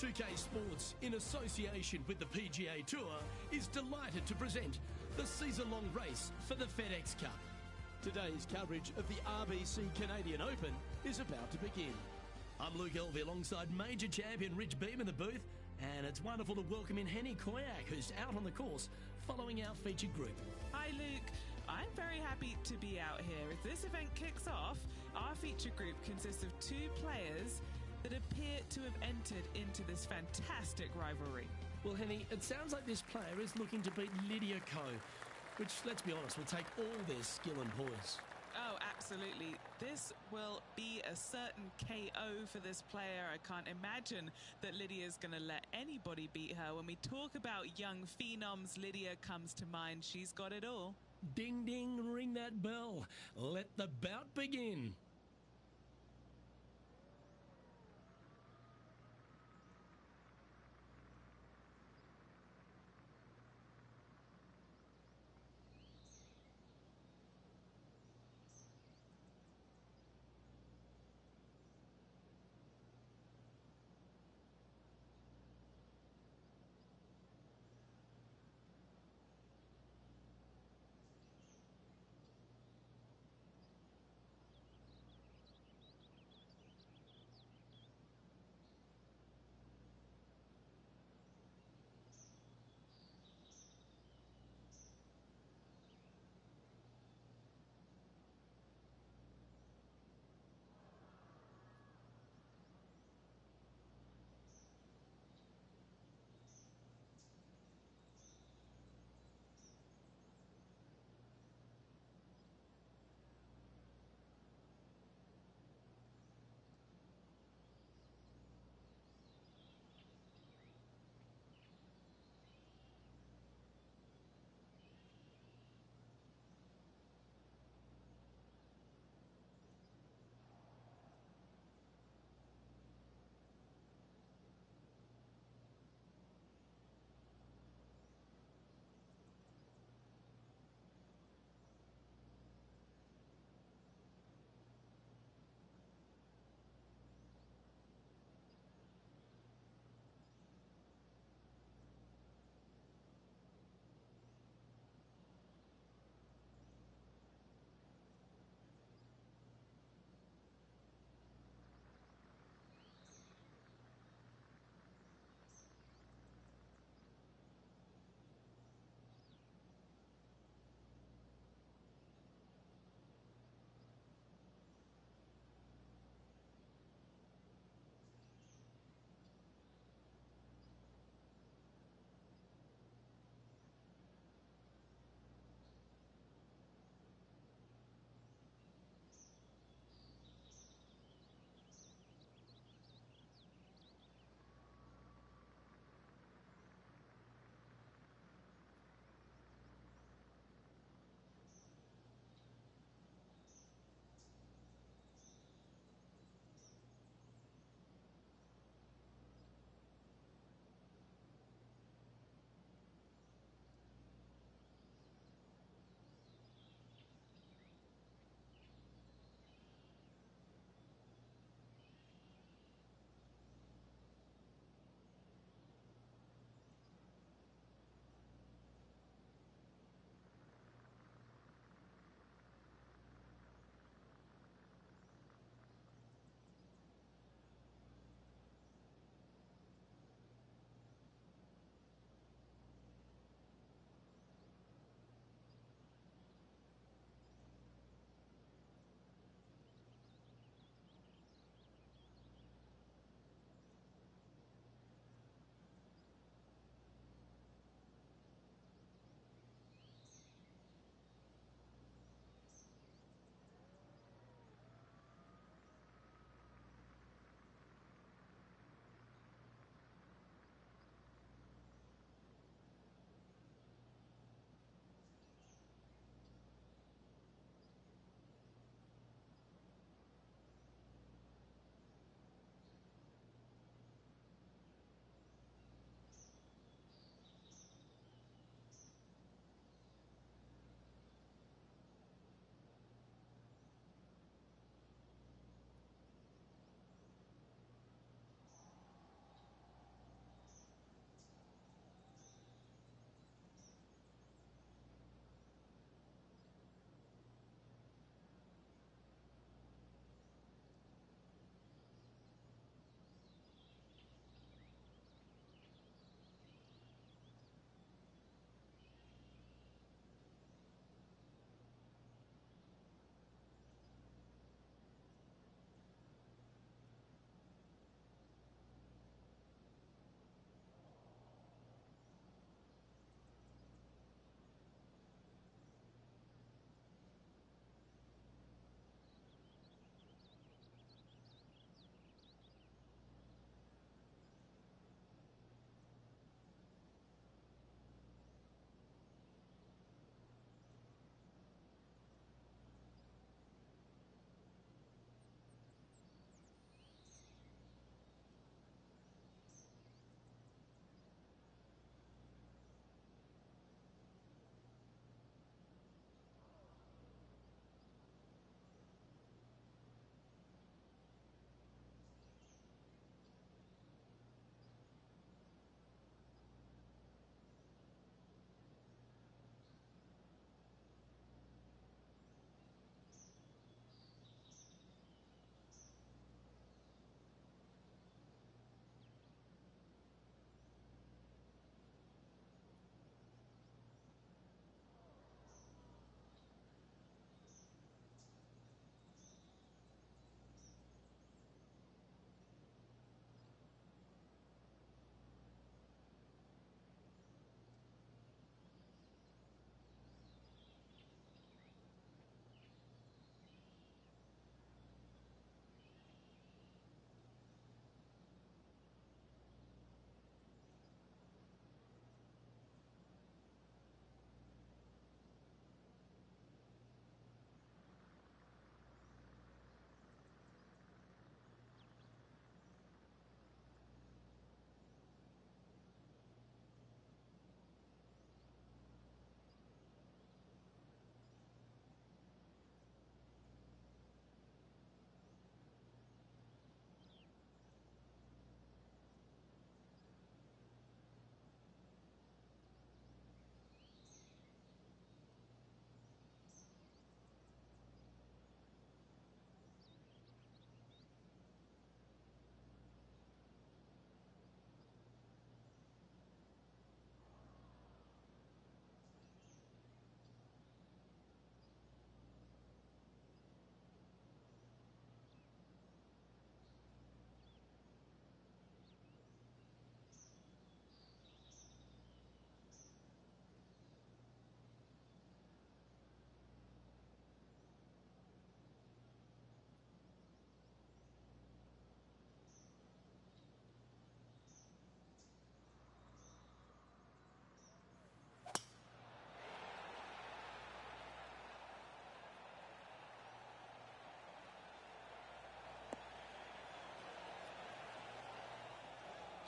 2K Sports, in association with the PGA Tour, is delighted to present the season-long race for the FedEx Cup. Today's coverage of the RBC Canadian Open is about to begin. I'm Luke Elvey alongside major champion Rich Beam in the booth, and it's wonderful to welcome in Henny Koyak, who's out on the course following our featured group. Hi Luke, I'm very happy to be out here. As this event kicks off, our featured group consists of 2 players that appear to have entered into this fantastic rivalry. Well, Henny, it sounds like this player is looking to beat Lydia Ko, which, let's be honest, will take all their skill and poise. Oh, absolutely. This will be a certain KO for this player. I can't imagine that Lydia's going to let anybody beat her. When we talk about young phenoms, Lydia comes to mind. She's got it all. Ding, ding, ring that bell. Let the bout begin.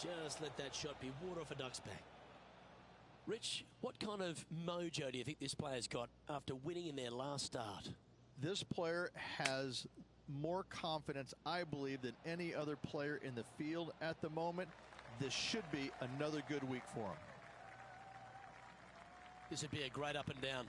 Just let that shot be water off a duck's back. Rich, what kind of mojo do you think this player's got after winning in their last start? This player has more confidence, I believe, than any other player in the field at the moment. This should be another good week for him. This would be a great up and down.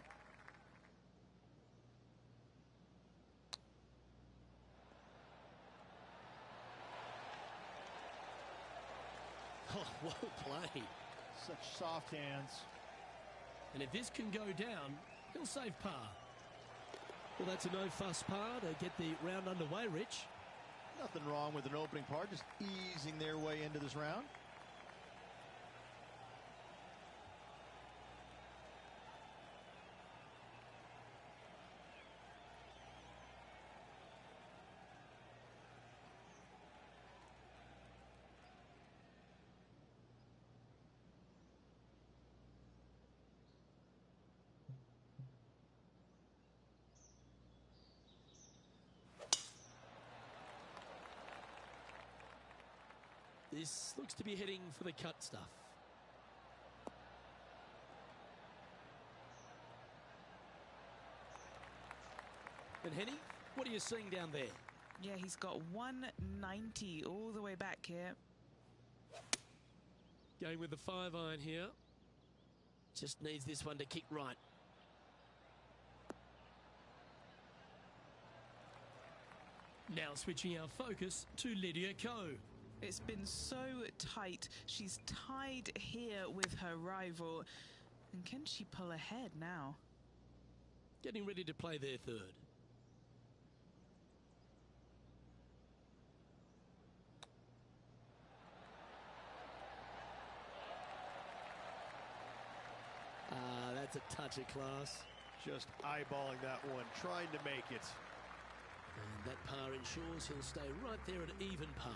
Oh, well played. Such soft hands. And if this can go down, he'll save par. Well, that's a no-fuss par to get the round underway, Rich. Nothing wrong with an opening par, just easing their way into this round. This looks to be heading for the cut stuff. And Henny, what are you seeing down there? Yeah, he's got 190 all the way back here. Going with the 5-iron here. Just needs this one to kick right. Now switching our focus to Lydia Ko. It's been so tight. She's tied here with her rival. And can she pull ahead now? Getting ready to play their third. That's a touch of class. Just eyeballing that one, trying to make it. And that par ensures he'll stay right there at even par.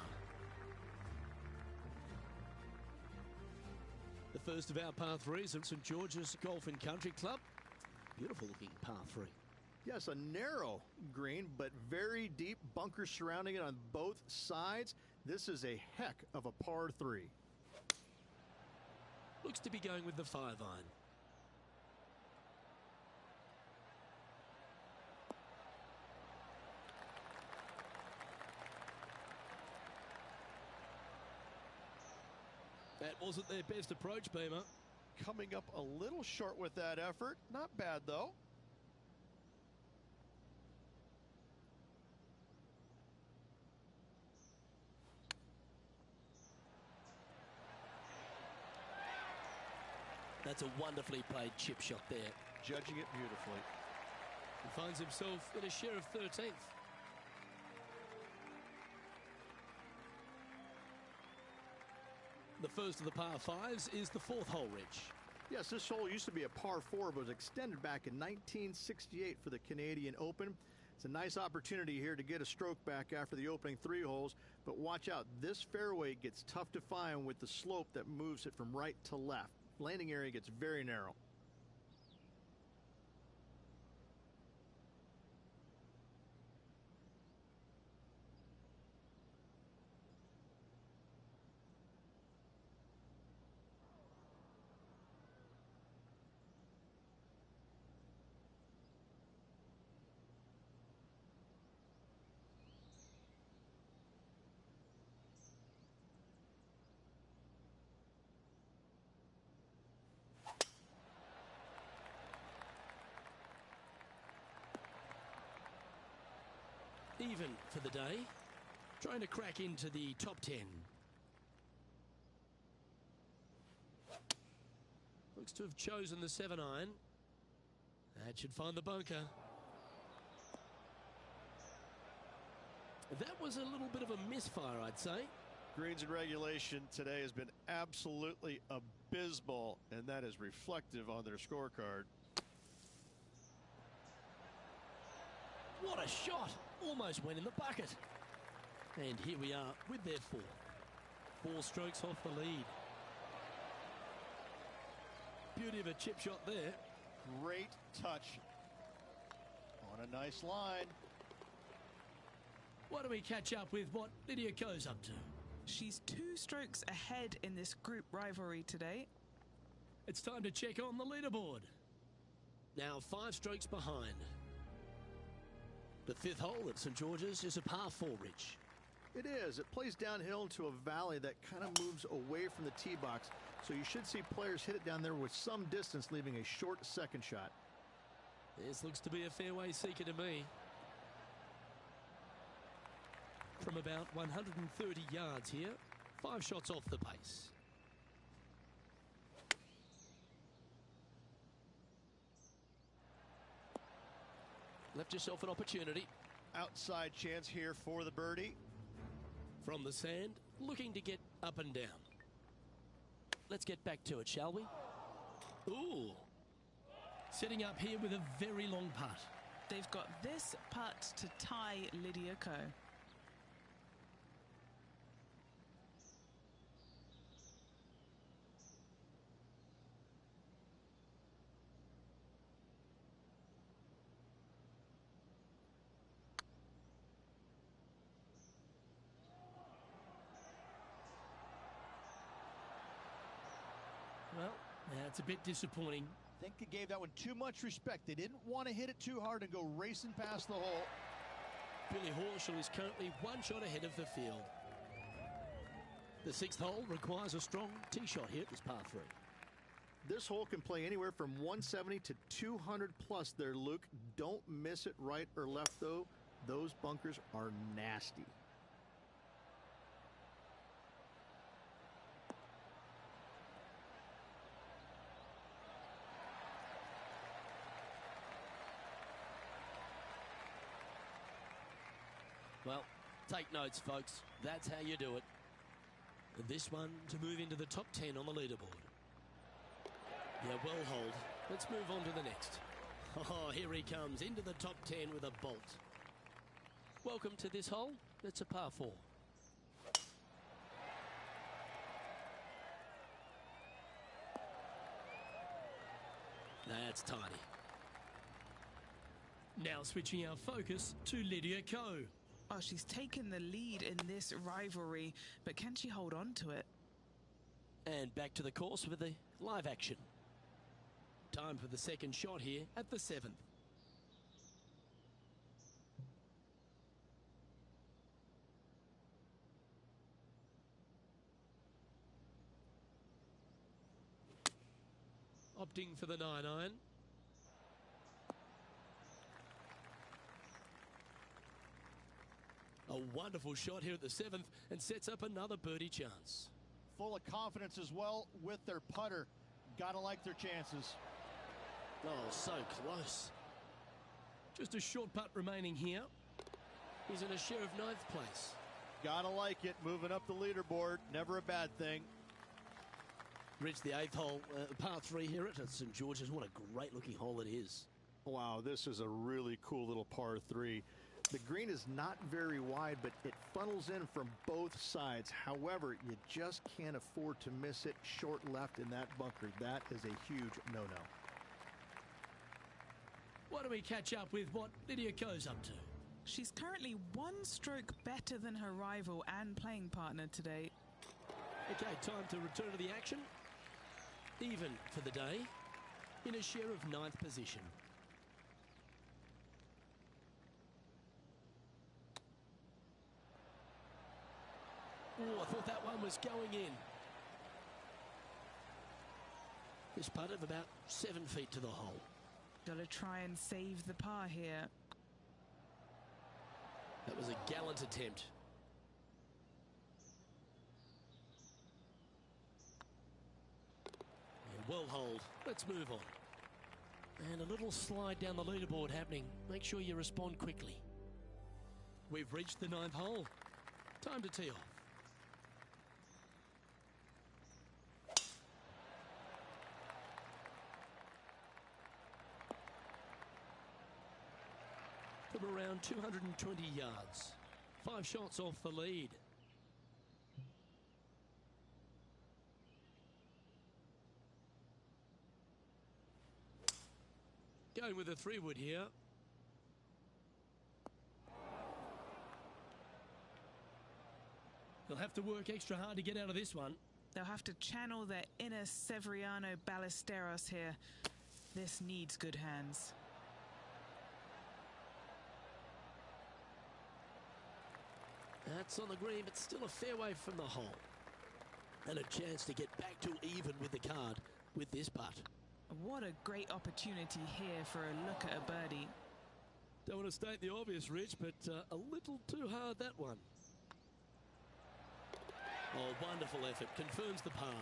The first of our par threes at St George's Golf and Country Club. Beautiful looking par three. Yes, a narrow green, but very deep bunkers surrounding it on both sides. This is a heck of a par three. Looks to be going with the 5-iron. That wasn't their best approach, Beamer. Coming up a little short with that effort. Not bad, though. That's a wonderfully played chip shot there. Judging it beautifully. He finds himself in a share of 13th. The first of the par fives is the fourth hole, Rich. Yes, this hole used to be a par 4, but was extended back in 1968 for the Canadian Open. It's a nice opportunity here to get a stroke back after the opening 3 holes, but watch out. This fairway gets tough to find with the slope that moves it from right to left. Landing area gets very narrow. Even for the day, trying to crack into the top 10. Looks to have chosen the 7-iron. That should find the bunker. That was a little bit of a misfire, I'd say. Greens in regulation today has been absolutely abysmal, and that is reflective on their scorecard. What a shot! Almost went in the bucket. And here we are with their 4 strokes off the lead. Beauty of a chip shot there. Great touch on a nice line. Why don't we catch up with what Lydia Ko's up to? She's 2 strokes ahead in this group rivalry today. It's time to check on the leaderboard. Now 5 strokes behind. The 5th hole at St George's is a par 4, Rich. It is. It plays downhill into a valley that kind of moves away from the tee box, so you should see players hit it down there with some distance, leaving a short second shot. This looks to be a fairway seeker to me. From about 130 yards here, 5 shots off the pace. Left yourself an opportunity. Outside chance here for the birdie. From the sand, looking to get up and down. Let's get back to it, shall we? Ooh. Setting up here with a very long putt. They've got this putt to tie Lydia Ko. Well, that's a bit disappointing. I think they gave that one too much respect. They didn't want to hit it too hard and go racing past the hole. Billy Horschel is currently 1 shot ahead of the field. The 6th hole requires a strong tee shot here. It's par 3. This hole can play anywhere from 170 to 200 plus there, Luke. Don't miss it right or left, though. Those bunkers are nasty. Well, take notes, folks. That's how you do it. This one to move into the top 10 on the leaderboard. Yeah, well hold. Let's move on to the next. Oh, here he comes into the top 10 with a bolt. Welcome to this hole. It's a par 4. That's tiny. Now switching our focus to Lydia Ko. Oh, she's taken the lead in this rivalry, but can she hold on to it? And back to the course with the live action. Time for the second shot here at the 7th. Opting for the 9-iron. A wonderful shot here at the 7th and sets up another birdie chance. Full of confidence as well with their putter. Gotta like their chances. Oh, so close. Just a short putt remaining here. He's in a share of 9th place. Gotta like it. Moving up the leaderboard. Never a bad thing. Rich, the 8th hole, par 3 here at St George's. What a great looking hole it is. Wow, this is a really cool little par 3. The green is not very wide, but it funnels in from both sides. However, you just can't afford to miss it short left in that bunker. That is a huge no-no. Why don't we catch up with what Lydia Ko's up to? She's currently 1 stroke better than her rival and playing partner today. Okay, time to return to the action. Even for the day, in a share of 9th position. Oh, I thought that one was going in. This putt of about 7 feet to the hole. Gotta try and save the par here. That was a gallant attempt. Yeah, well hold. Let's move on. And a little slide down the leaderboard happening. Make sure you respond quickly. We've reached the 9th hole. Time to tee off. From around 220 yards. 5 shots off the lead. Going with a 3-wood here. They'll have to work extra hard to get out of this one. They'll have to channel their inner Severiano Ballesteros here. This needs good hands. That's on the green, but still a fair way from the hole. And a chance to get back to even with the card with this putt. What a great opportunity here for a look at a birdie. Don't want to state the obvious, Rich, but a little too hard, that one. Oh, wonderful effort. Confirms the par.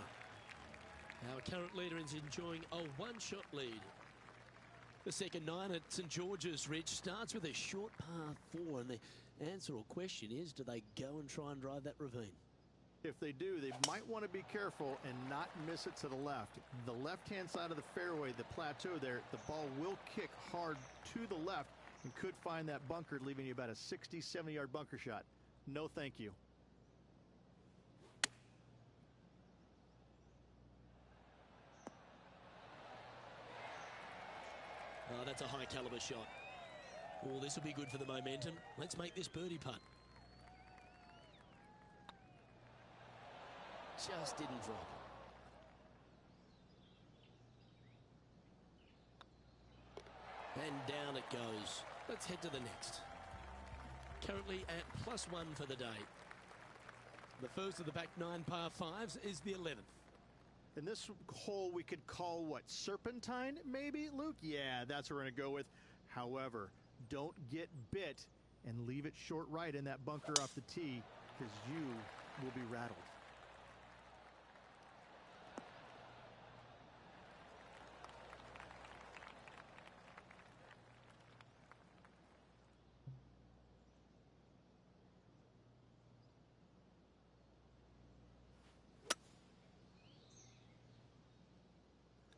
Our current leader is enjoying a one-shot lead. The second nine at St George's, Rich, starts with a short par 4, and the answer or question is, do they go and try and drive that ravine? If they do, they might want to be careful and not miss it to the left. The left-hand side of the fairway, the plateau there, the ball will kick hard to the left and could find that bunker, leaving you about a 60, 70-yard bunker shot. No, thank you. Oh, that's a high-caliber shot. Oh, this will be good for the momentum. Let's make this birdie putt. Just didn't drop. And down it goes. Let's head to the next. Currently at +1 for the day. The first of the back 9 par 5s is the 11th. In this hole, we could call what, serpentine, maybe, Luke? Yeah, that's what we're going to go with. However, don't get bit and leave it short right in that bunker off the tee, because you will be rattled.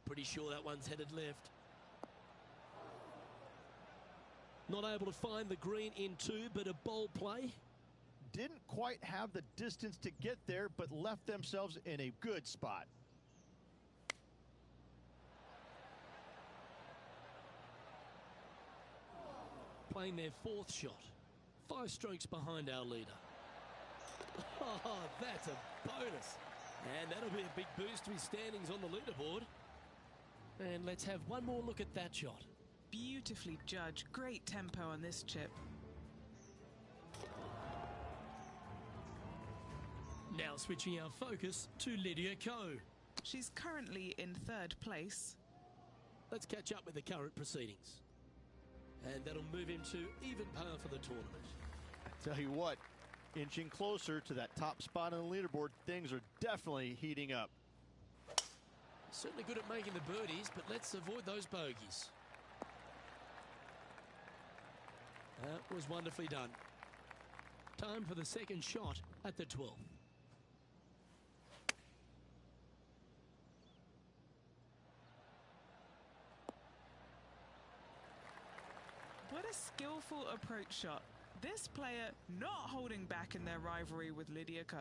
Pretty sure that one's headed left. Not able to find the green in 2, but a bold play. Didn't quite have the distance to get there, but left themselves in a good spot. Playing their 4th shot. 5 strokes behind our leader. Oh, that's a bonus. And that'll be a big boost to his standings on the leaderboard. And let's have one more look at that shot. Beautifully judged. Great tempo on this chip. Now switching our focus to Lydia Ko. She's currently in 3rd place. Let's catch up with the current proceedings. And that'll move him to even par for the tournament. Tell you what, inching closer to that top spot on the leaderboard, things are definitely heating up. Certainly good at making the birdies, but let's avoid those bogeys. That was wonderfully done. Time for the second shot at the 12th. What a skillful approach shot. This player not holding back in their rivalry with Lydia Ko.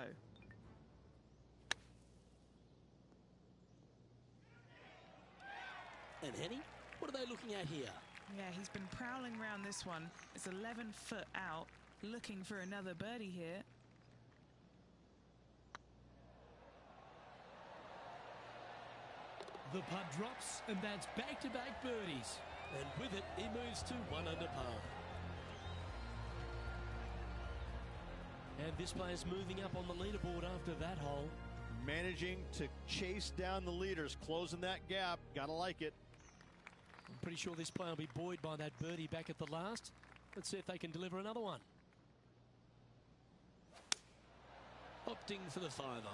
And Henny, what are they looking at here? Yeah, he's been prowling around this one. It's 11 foot out, looking for another birdie here. The putt drops, and that's back-to-back birdies. And with it, he moves to 1 under par. And this player's moving up on the leaderboard after that hole. Managing to chase down the leaders, closing that gap. Gotta like it. I'm pretty sure this player will be buoyed by that birdie back at the last. Let's see if they can deliver another one. Opting for the 5-iron.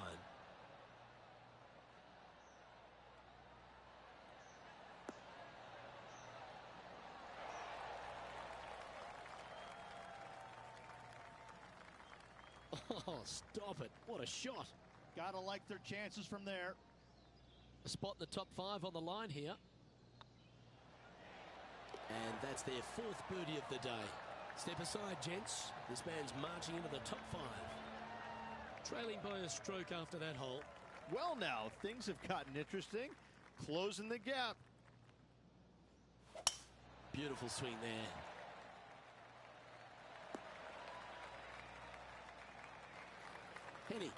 Oh, stop it. What a shot. Gotta like their chances from there. A spot in the top 5 on the line here. And that's their 4th birdie of the day. Step aside, gents. This man's marching into the top 5. Trailing by a stroke after that hole. Well, now, things have gotten interesting. Closing the gap. Beautiful swing there. Penny,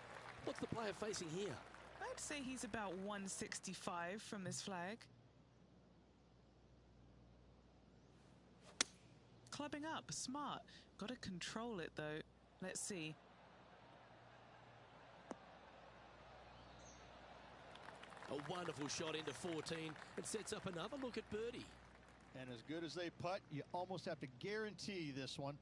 what's the player facing here? I'd say he's about 165 from this flag. Clubbing up, smart. Got to control it though. Let's see. A wonderful shot into 14 and sets up another look at birdie. And as good as they putt, you almost have to guarantee this one.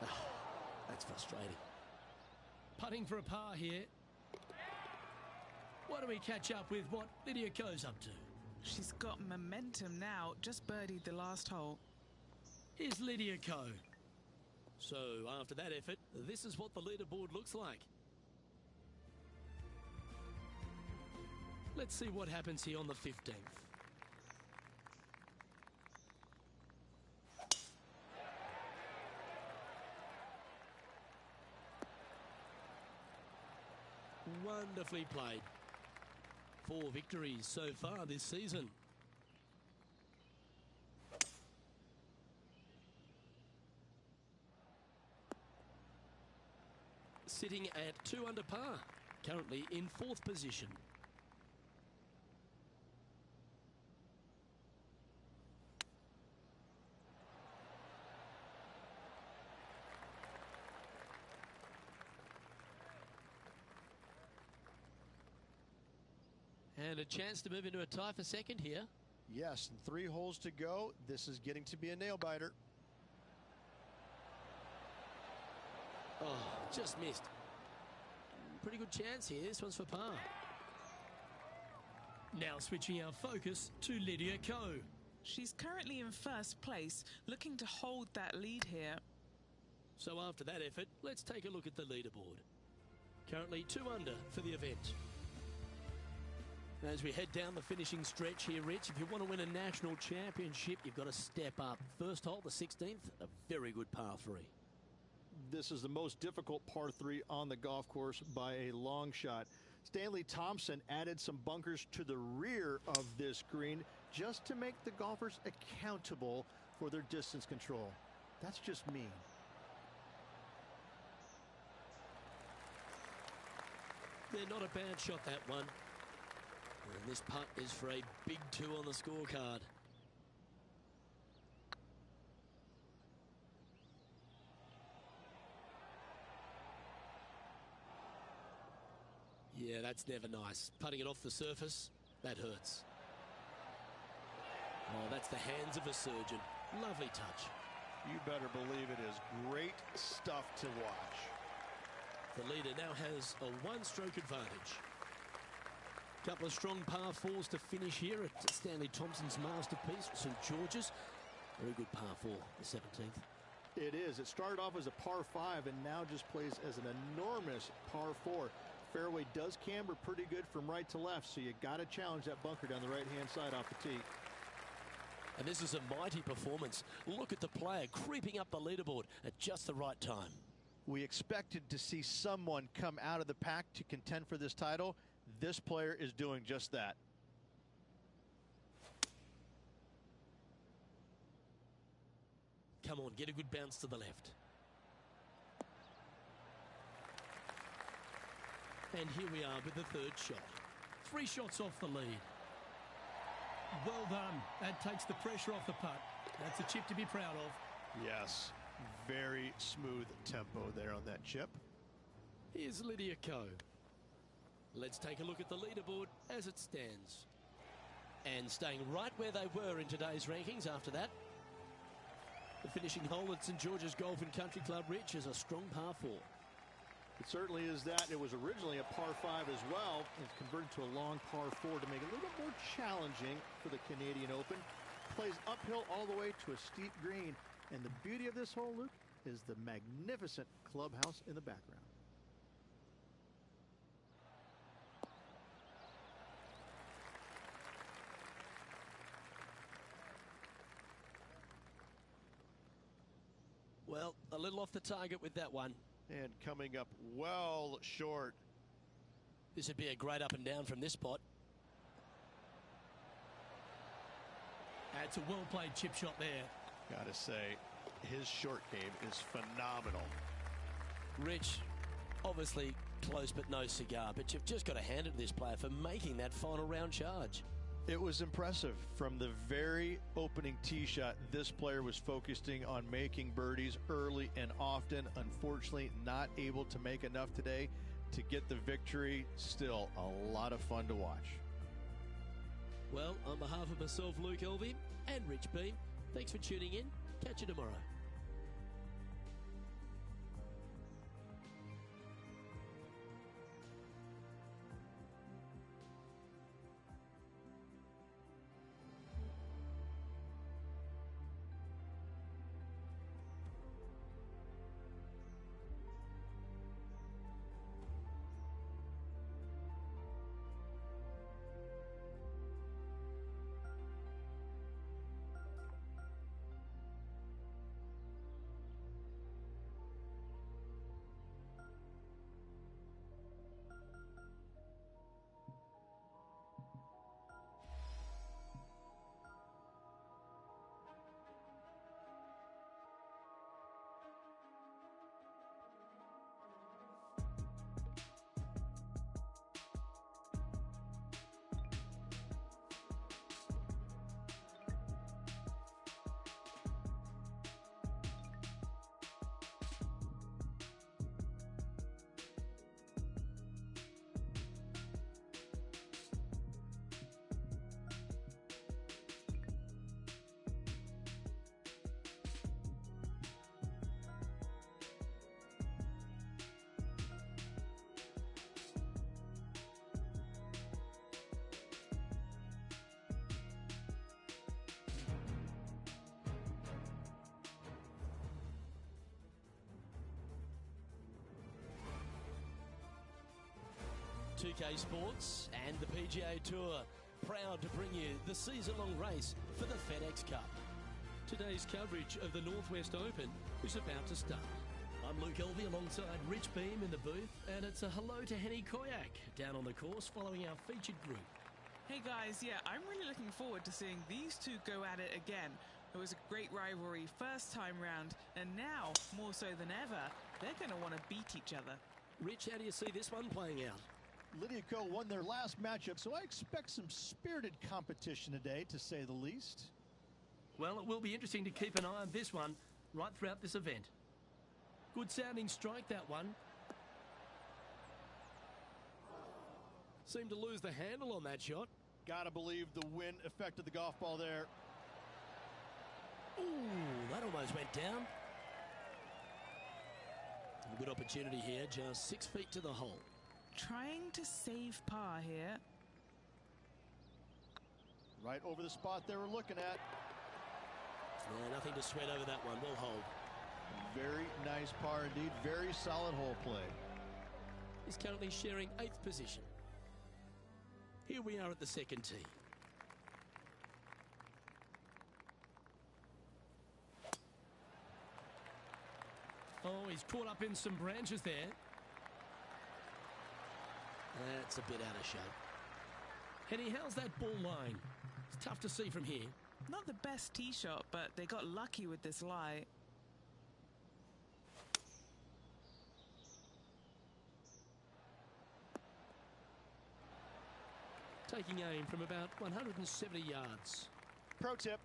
Oh, that's frustrating. Putting for a par here. Why don't we catch up with what Lydia Ko's up to? She's got momentum now. Just birdied the last hole. Here's Lydia Ko. So after that effort, this is what the leaderboard looks like. Let's see what happens here on the 15th. Wonderfully played. 4 victories so far this season. Sitting at 2 under par, currently in 4th position. And a chance to move into a tie for second here. Yes, and 3 holes to go. This is getting to be a nail-biter. Oh, just missed. Pretty good chance here. This one's for par. Now switching our focus to Lydia Ko. She's currently in 1st place, looking to hold that lead here. So after that effort, let's take a look at the leaderboard. Currently 2 under for the event. As we head down the finishing stretch here, Rich, if you want to win a national championship, you've got to step up. First hole, the 16th, a very good par 3. This is the most difficult par 3 on the golf course by a long shot. Stanley Thompson added some bunkers to the rear of this green just to make the golfers accountable for their distance control. That's just mean. They're not a bad shot, that one. And this putt is for a big 2 on the scorecard. Yeah, that's never nice. Putting it off the surface, that hurts. Oh, that's the hands of a surgeon. Lovely touch. You better believe it is great stuff to watch. The leader now has a 1-stroke advantage. Couple of strong par 4s to finish here at Stanley Thompson's masterpiece, St. George's. Very good par 4, the 17th. It is. It started off as a par 5 and now just plays as an enormous par 4. Fairway does camber pretty good from right to left, so you got to challenge that bunker down the right-hand side off the tee. And this is a mighty performance. Look at the player creeping up the leaderboard at just the right time. We expected to see someone come out of the pack to contend for this title. This player is doing just that. Come on, get a good bounce to the left. And here we are with the 3rd shot. 3 shots off the lead. Well done. That takes the pressure off the putt. That's a chip to be proud of. Yes, very smooth tempo there on that chip. Here's Lydia Ko. Let's take a look at the leaderboard as it stands. And staying right where they were in today's rankings after that. The finishing hole at St. George's Golf and Country Club, Rich, is a strong par 4. It certainly is that. It was originally a par 5 as well. It's converted to a long par 4 to make it a little bit more challenging for the Canadian Open. Plays uphill all the way to a steep green. And the beauty of this hole, Luke, is the magnificent clubhouse in the background. Well, a little off the target with that one. And coming up well short. This would be a great up and down from this spot. That's a well-played chip shot there. Gotta say, his short game is phenomenal. Rich, obviously close but no cigar, but you've just got to hand it to this player for making that final round charge. It was impressive. From the very opening tee shot, this player was focusing on making birdies early and often. Unfortunately, not able to make enough today to get the victory. Still a lot of fun to watch. Well, on behalf of myself, Luke Elvey, and Rich Beam, thanks for tuning in. Catch you tomorrow. UK Sports and the PGA Tour, proud to bring you the season-long race for the FedEx Cup. Today's coverage of the Northwest Open is about to start. I'm Luke Elvey alongside Rich Beam in the booth, and it's a hello to Henny Koyak down on the course following our featured group. Hey guys, yeah, I'm really looking forward to seeing these two go at it again. It was a great rivalry first time round, and now, more so than ever, they're going to want to beat each other. Rich, how do you see this one playing out? Lydia Ko won their last matchup, so I expect some spirited competition today, to say the least. Well, it will be interesting to keep an eye on this one right throughout this event. Good sounding strike, that one. Seemed to lose the handle on that shot. Gotta believe the wind affected the golf ball there. Ooh, that almost went down. A good opportunity here, just 6 feet to the hole. Trying to save par here. Right over the spot they were looking at. Yeah, nothing to sweat over that one. We'll hold. Very nice par indeed. Very solid hole play. He's currently sharing 8th position. Here we are at the second tee. Oh, he's caught up in some branches there. That's a bit out of shape. Henny, how's that ball lying? It's tough to see from here. Not the best tee shot, but they got lucky with this lie. Taking aim from about 170 yards. Pro tip,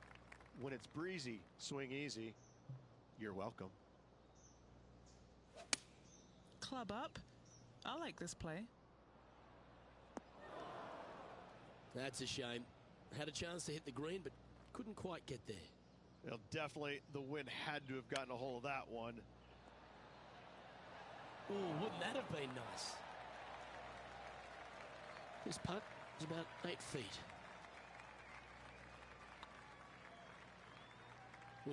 when it's breezy, swing easy. You're welcome. Club up. I like this play. That's a shame. Had a chance to hit the green, but couldn't quite get there. Well, definitely the wind had to have gotten a hold of that one. Oh, wouldn't that have been nice? This putt is about 8 feet. Ooh.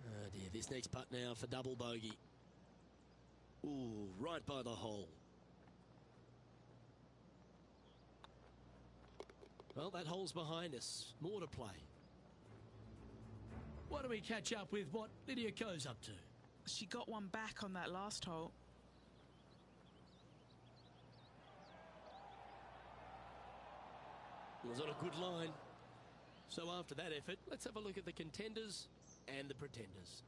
Oh dear, this next putt now for double bogey. Ooh, right by the hole. Well, that hole's behind us. More to play. Why don't we catch up with what Lydia Ko's up to? She got one back on that last hole. It was on a good line. So after that effort, let's have a look at the contenders and the pretenders.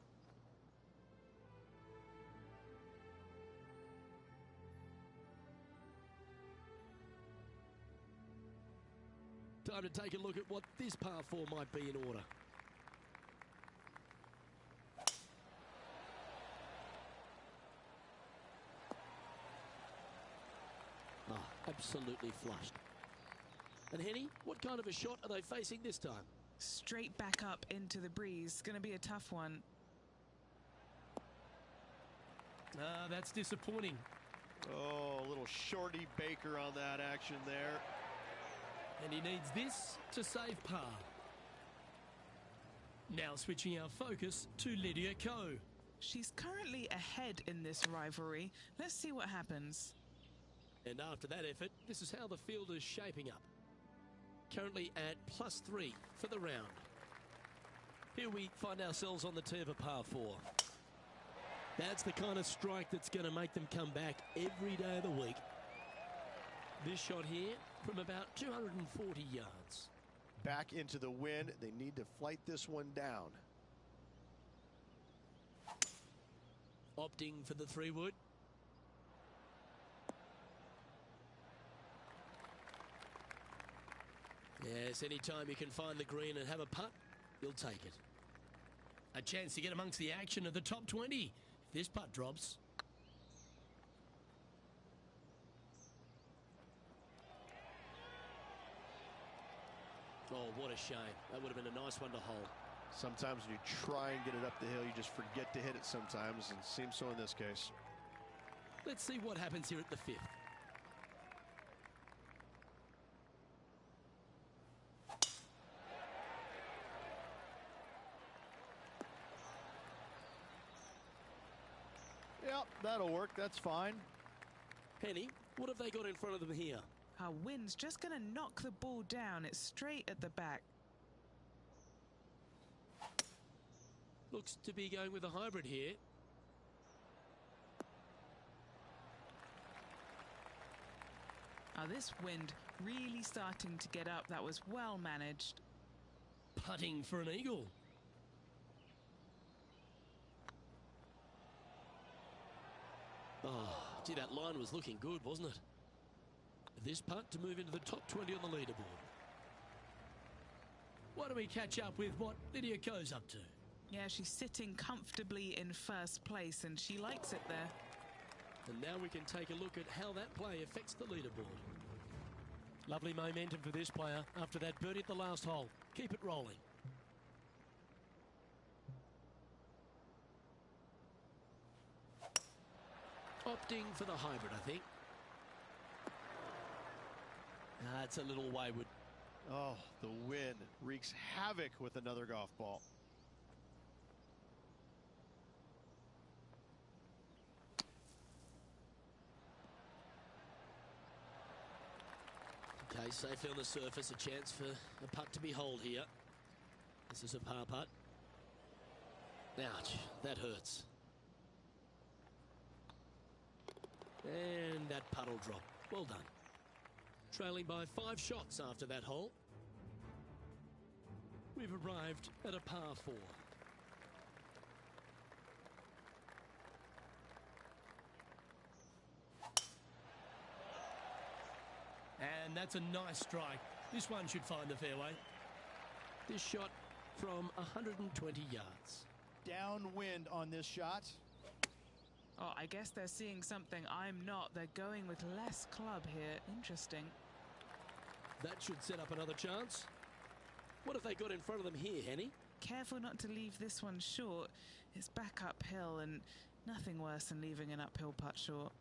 Time to take a look at what this par 4 might be in order. Absolutely flushed. And Henny, what kind of a shot are they facing this time? Straight back up into the breeze. Going to be a tough one. That's disappointing. Oh, a little shorty Baker on that action there. And he needs this to save par. Now switching our focus to Lydia Ko. She's currently ahead in this rivalry. Let's see what happens. And after that effort, this is how the field is shaping up. Currently at +3 for the round. Here we find ourselves on the tee of a par 4. That's the kind of strike that's going to make them come back every day of the week. This shot here from about 240 yards. Back into the wind. They need to flight this one down. Opting for the 3-wood. Yes, anytime you can find the green and have a putt, you'll take it. A chance to get amongst the action of the top 20 if this putt drops. Oh, what a shame. That would have been a nice one to hold. Sometimes when you try and get it up the hill, you just forget to hit it sometimes, and it seems so in this case. Let's see what happens here at the 5th. Yep, that'll work. That's fine. Henny, what have they got in front of them here? Our wind's just going to knock the ball down. It's straight at the back. Looks to be going with a hybrid here. This wind really starting to get up. That was well managed. Putting for an eagle. Oh, gee, that line was looking good, wasn't it? This putt to move into the top 20 on the leaderboard. Why don't we catch up with what Lydia Ko's up to? Yeah, she's sitting comfortably in first place, and she likes it there. And now we can take a look at how that play affects the leaderboard. Lovely momentum for this player after that birdie at the last hole. Keep it rolling. Opting for the hybrid, I think. It's a little wayward. Oh, the wind wreaks havoc with another golf ball. Okay, safely on the surface, a chance for a putt to be holed here. This is a par putt. Ouch, that hurts. And that putt will drop. Well done. Trailing by 5 shots after that hole. We've arrived at a par 4. And that's a nice strike. This one should find the fairway. This shot from 120 yards. Downwind on this shot. Oh, I guess they're seeing something I'm not. They're going with less club here. Interesting. That should set up another chance. What have they got in front of them here, Henny? Careful not to leave this one short. It's back uphill, and nothing worse than leaving an uphill putt short.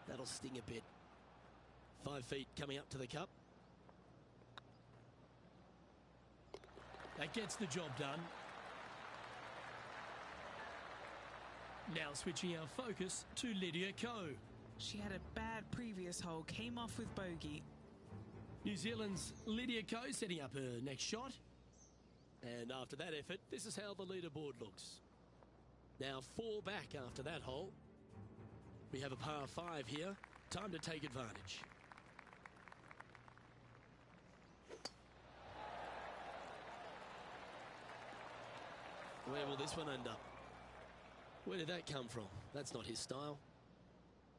That'll sting a bit. 5 feet coming up to the cup. That gets the job done. Now switching our focus to Lydia Ko. She had a bad previous hole, came off with bogey. New Zealand's Lydia Ko setting up her next shot. And after that effort, this is how the leaderboard looks. Now 4 back after that hole. We have a par 5 here. Time to take advantage. Where will this one end up? Where did that come from? That's not his style.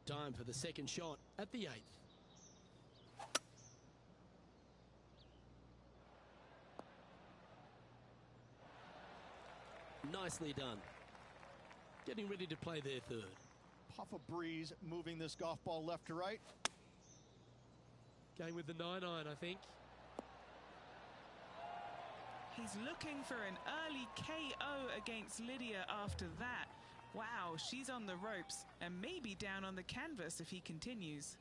Time for the second shot at the 8th. Nicely done. Getting ready to play their third. Puff of breeze moving this golf ball left to right. Going with the 9-iron, I think. He's looking for an early KO against Lydia after that. Wow, she's on the ropes and maybe down on the canvas if he continues.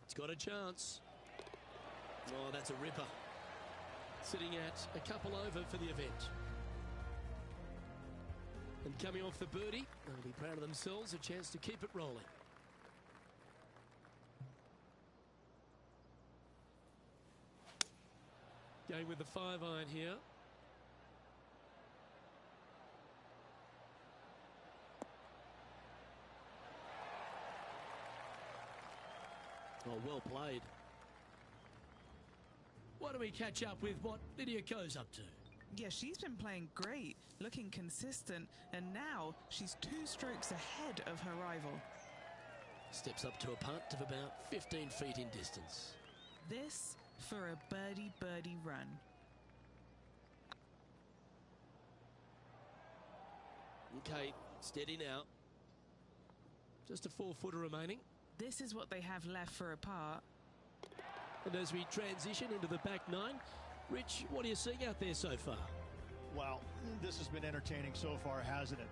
It's got a chance. Oh, that's a ripper. Sitting at a couple over for the event. And coming off the birdie, they'll be proud of themselves, a chance to keep it rolling. Going with the 5-iron here. Oh, well played. Why don't we catch up with what Lydia Ko's up to? Yeah, she's been playing great, looking consistent, and now she's 2 strokes ahead of her rival. Steps up to a putt of about 15 feet in distance. This for a birdie run. Okay, steady now. Just a 4-footer remaining. This is what they have left for a par. And as we transition into the back 9, Rich, what are you seeing out there so far? Well, this has been entertaining so far, hasn't it?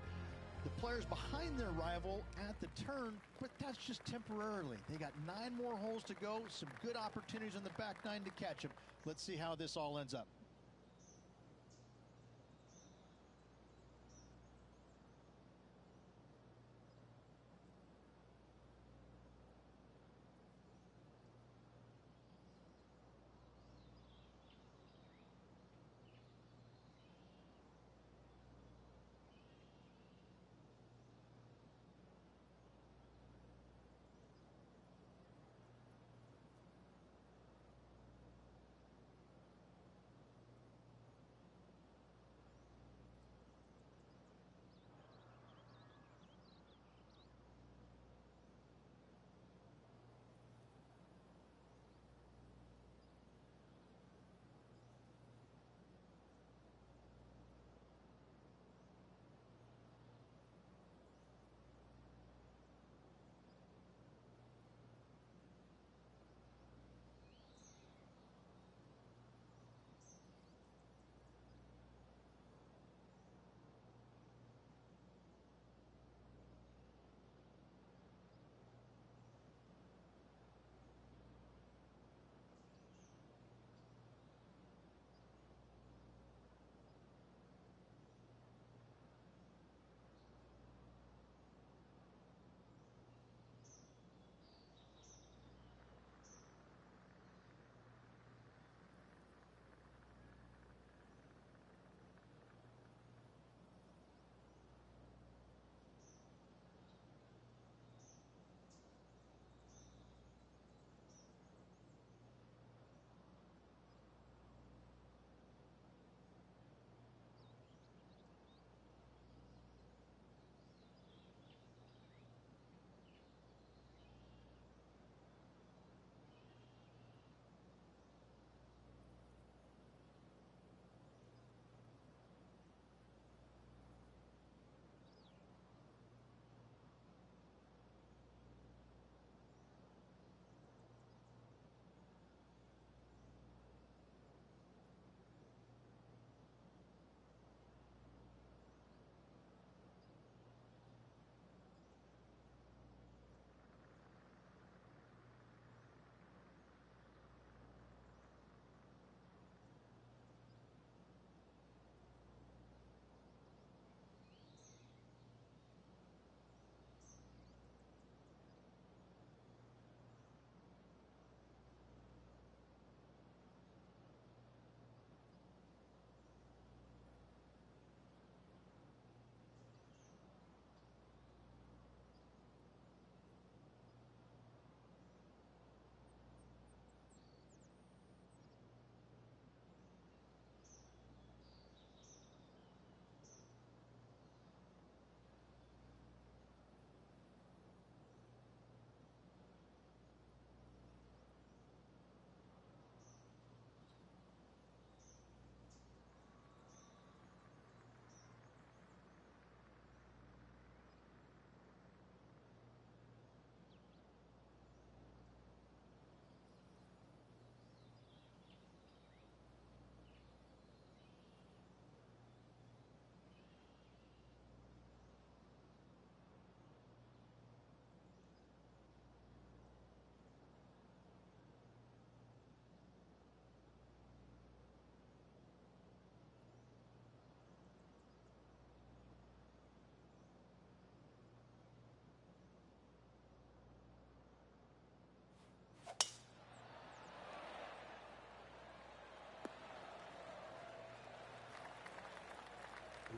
The players behind their rival at the turn, but that's just temporarily. They got 9 more holes to go, some good opportunities on the back 9 to catch them. Let's see how this all ends up.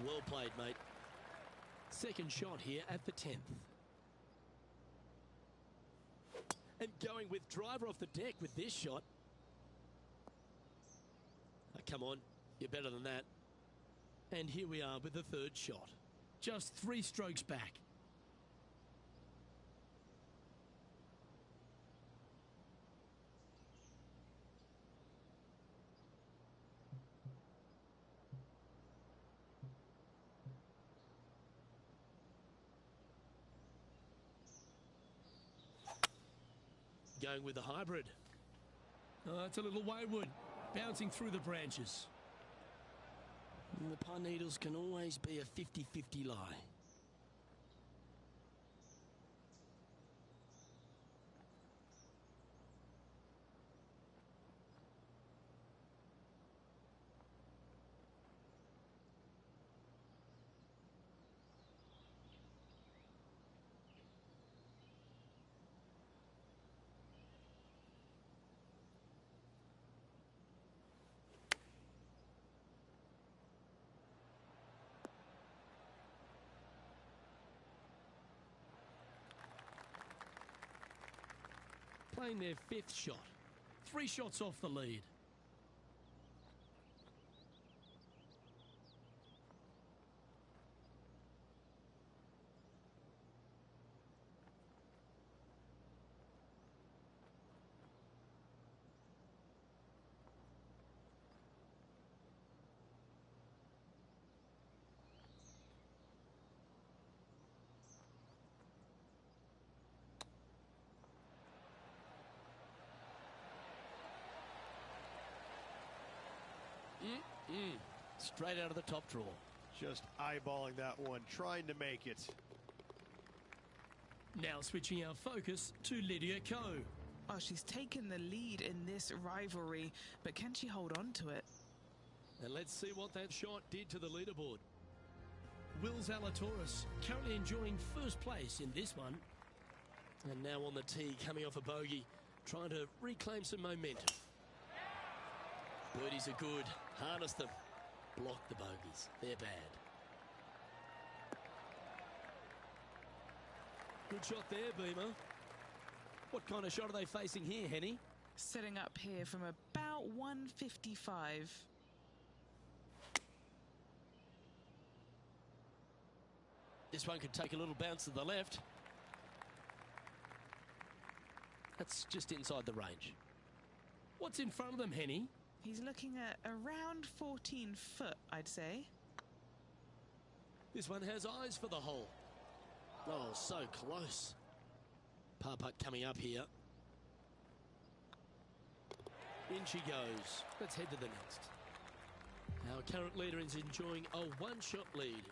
Well played, mate. Second shot here at the 10th. And going with driver off the deck with this shot. Oh, come on, you're better than that. And here we are with the third shot. Just 3 strokes back. Going with the hybrid. Oh, it's a little wayward. Bouncing through the branches. And the pine needles can always be a 50-50 lie. Playing their 5th shot. 3 shots off the lead. Straight out of the top drawer. Just eyeballing that one, trying to make it. Now switching our focus to Lydia Ko. Oh, she's taken the lead in this rivalry, but can she hold on to it? And let's see what that shot did to the leaderboard. Will Zalatoris currently enjoying first place in this one. And now on the tee, coming off a bogey, trying to reclaim some momentum. Birdies are good. Harness them. Block the bogeys. They're bad. Good shot there, Beamer. What kind of shot are they facing here, Henny? Setting up here from about 155. This one could take a little bounce to the left. That's just inside the range. What's in front of them, Henny? He's looking at around 14 foot, I'd say. This one has eyes for the hole. Oh, so close. Par putt coming up here. In she goes. Let's head to the next. Our current leader is enjoying a 1-shot lead.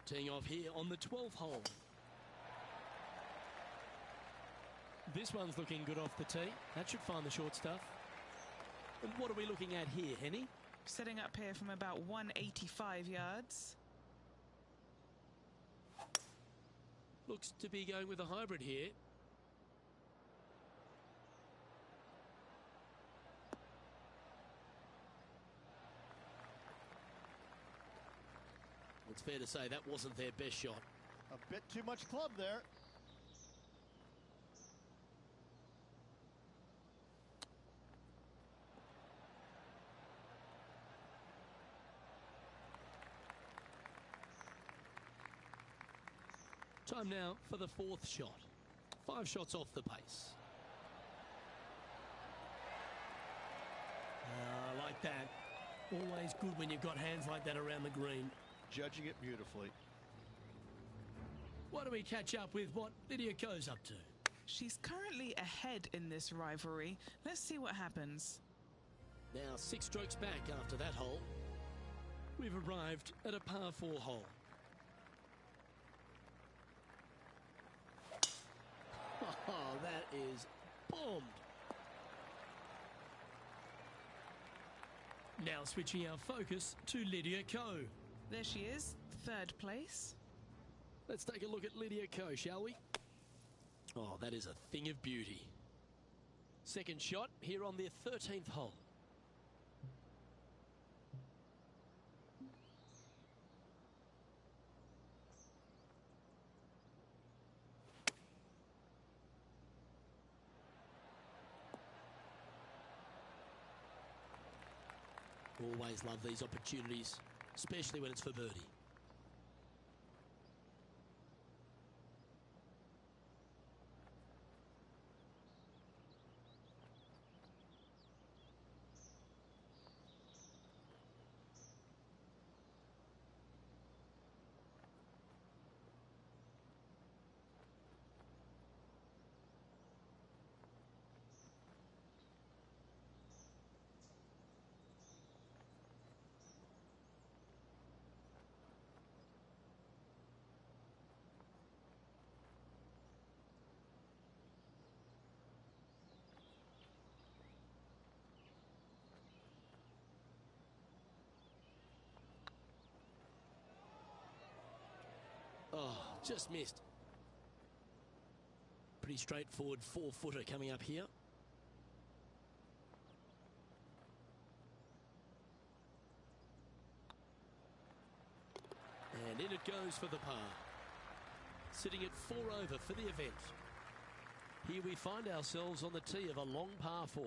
Teeing off here on the 12th hole. This one's looking good off the tee. That should find the short stuff. And what are we looking at here, Henny? Setting up here from about 185 yards. Looks to be going with a hybrid here. It's fair to say that wasn't their best shot. A bit too much club there. Time now for the 4th shot. 5 shots off the pace. Like that. Always good when you've got hands like that around the green. Judging it beautifully. Why don't we catch up with what Lydia Ko's up to? She's currently ahead in this rivalry. Let's see what happens. Now 6 strokes back after that hole. We've arrived at a par 4 hole. Oh, that is bombed. Now switching our focus to Lydia Ko. There she is, 3rd place. Let's take a look at Lydia Ko, shall we? Oh, that is a thing of beauty. 2nd shot here on their 13th hole. Always love these opportunities, especially when it's for birdie. Oh, just missed. Pretty straightforward 4-footer coming up here. And in it goes for the par. Sitting at 4 over for the event. Here we find ourselves on the tee of a long par 4.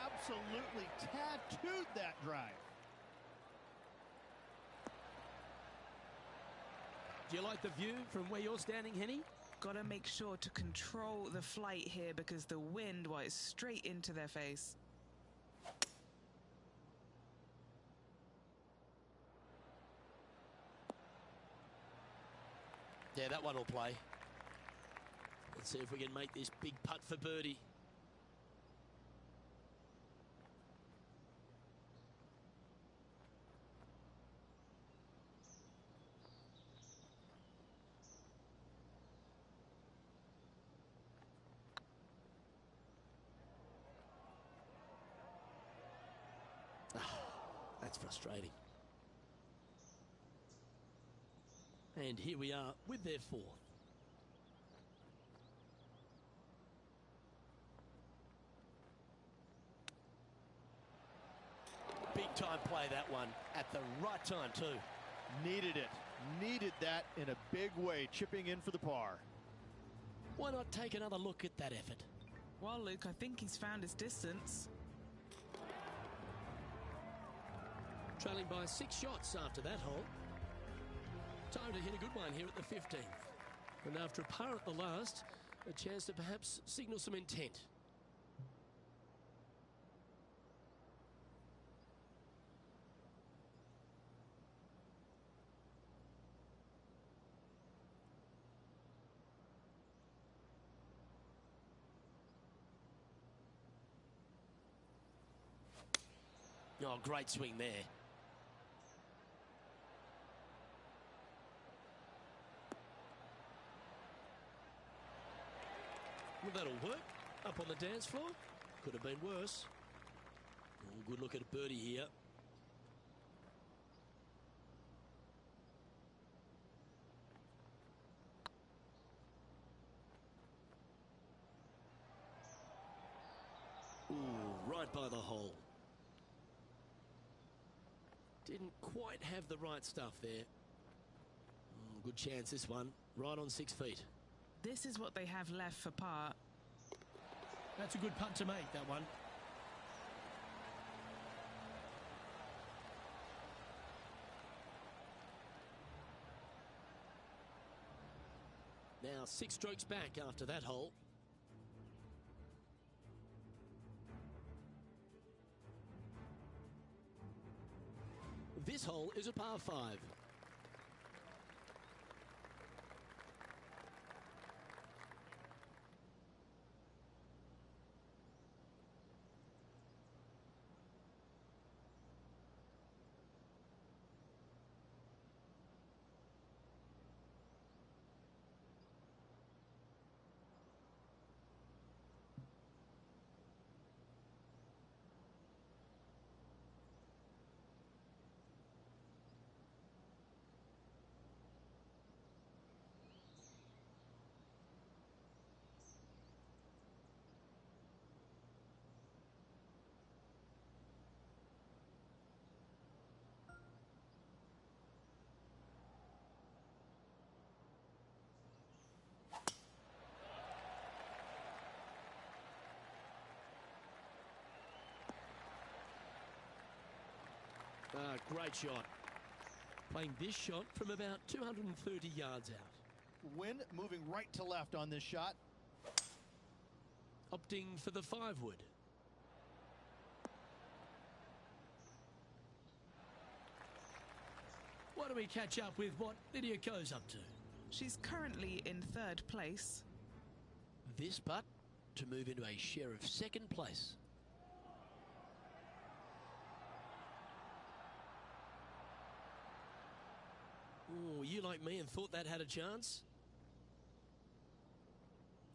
Absolutely tattooed that drive. Do you like the view from where you're standing, Henny? Got to make sure to control the flight here because the wind, well, is straight into their face. Yeah, that one will play. Let's see if we can make this big putt for birdie. That's frustrating. And here we are with their 4th. Big time play, that one, at the right time too. Needed it. Needed that in a big way, chipping in for the par. Why not take another look at that effort? Well, Luke, I think he's found his distance. Trailing by 6 shots after that hole. Time to hit a good one here at the 15th. And after a par at the last, a chance to perhaps signal some intent. Oh, great swing there. Well, that'll work. Up on the dance floor. Could have been worse. Oh, good look at a birdie here. Ooh, right by the hole. Didn't quite have the right stuff there. Good chance this one. Right on 6 feet. This is what they have left for par. That's a good putt to make, that one. Now 6 strokes back after that hole. This hole is a par 5. Great shot. Playing this shot from about 230 yards out. Wind moving right to left on this shot. Opting for the 5-wood. Why don't we catch up with what Lydia Ko's up to? She's currently in 3rd place. This putt to move into a share of 2nd place. Oh, you like me and thought that had a chance?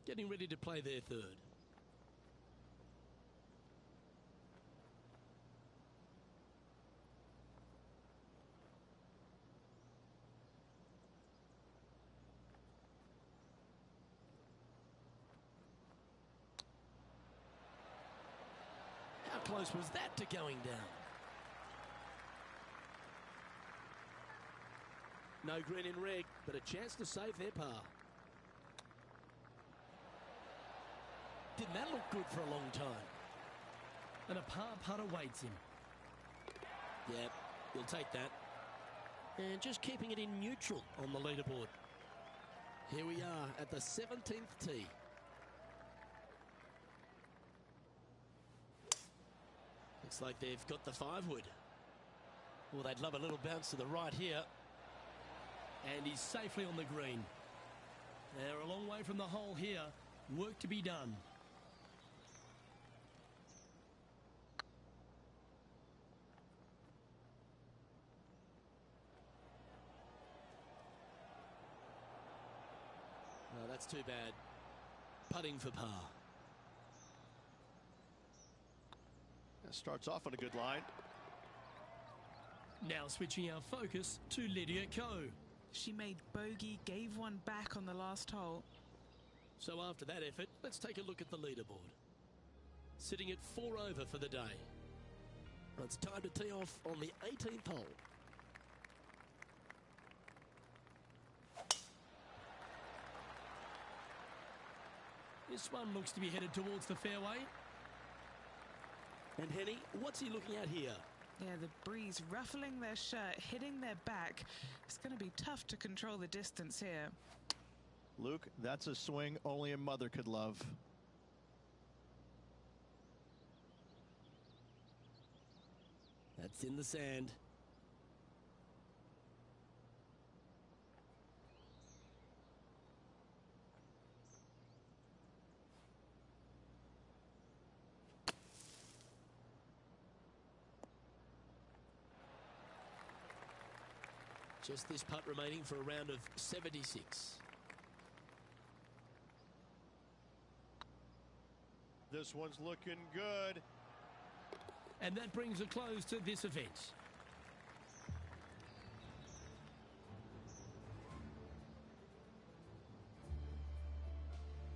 Getting ready to play their 3rd. How close was that to going down? No green in red, but a chance to save their par. Didn't that look good for a long time? And a par putt awaits him. Yep, he'll take that. And just keeping it in neutral on the leaderboard. Here we are at the 17th tee. Looks like they've got the 5-wood. Well, they'd love a little bounce to the right here. And he's safely on the green. They're a long way from the hole here. Work to be done. Oh, that's too bad. Putting for par. That starts off on a good line. Now switching our focus to Lydia Ko. She made bogey, gave one back on the last hole. So after that effort, let's take a look at the leaderboard. Sitting at 4 over for the day. Well, it's time to tee off on the 18th hole. This one looks to be headed towards the fairway. And Henny, what's he looking at here? Yeah, the breeze ruffling their shirt, hitting their back. It's going to be tough to control the distance here. Luke, that's a swing only a mother could love. That's in the sand. Just this putt remaining for a round of 76. This one's looking good. And that brings a close to this event.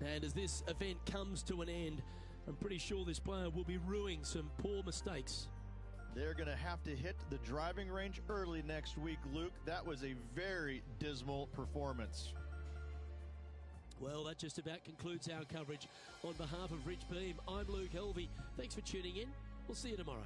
And as this event comes to an end, I'm pretty sure this player will be ruining some poor mistakes. They're going to have to hit the driving range early next week, Luke. That was a very dismal performance. Well, that just about concludes our coverage. On behalf of Rich Beam, I'm Luke Helvey. Thanks for tuning in. We'll see you tomorrow.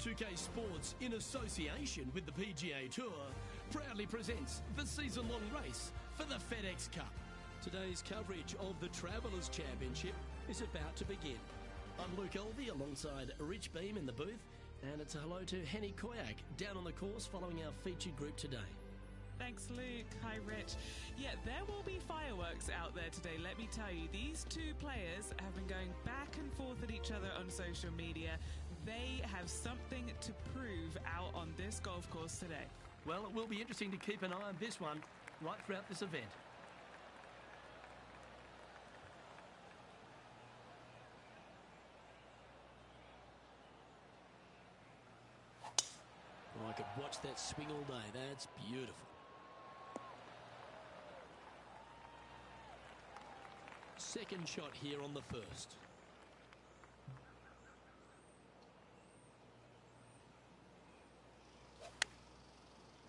UK Sports, in association with the PGA Tour, proudly presents the season-long race for the FedEx Cup. Today's coverage of the Travelers Championship is about to begin. I'm Luke Helvey alongside Rich Beam in the booth. And it's a hello to Henny Koyak down on the course following our featured group today. Thanks, Luke. Hi, Rich. Yeah, there will be fireworks out there today, let me tell you. These two players have been going back and forth at each other on social media. They have something to prove out on this golf course today. Well, it will be interesting to keep an eye on this one right throughout this event. Oh, I could watch that swing all day. That's beautiful. Second shot here on the first.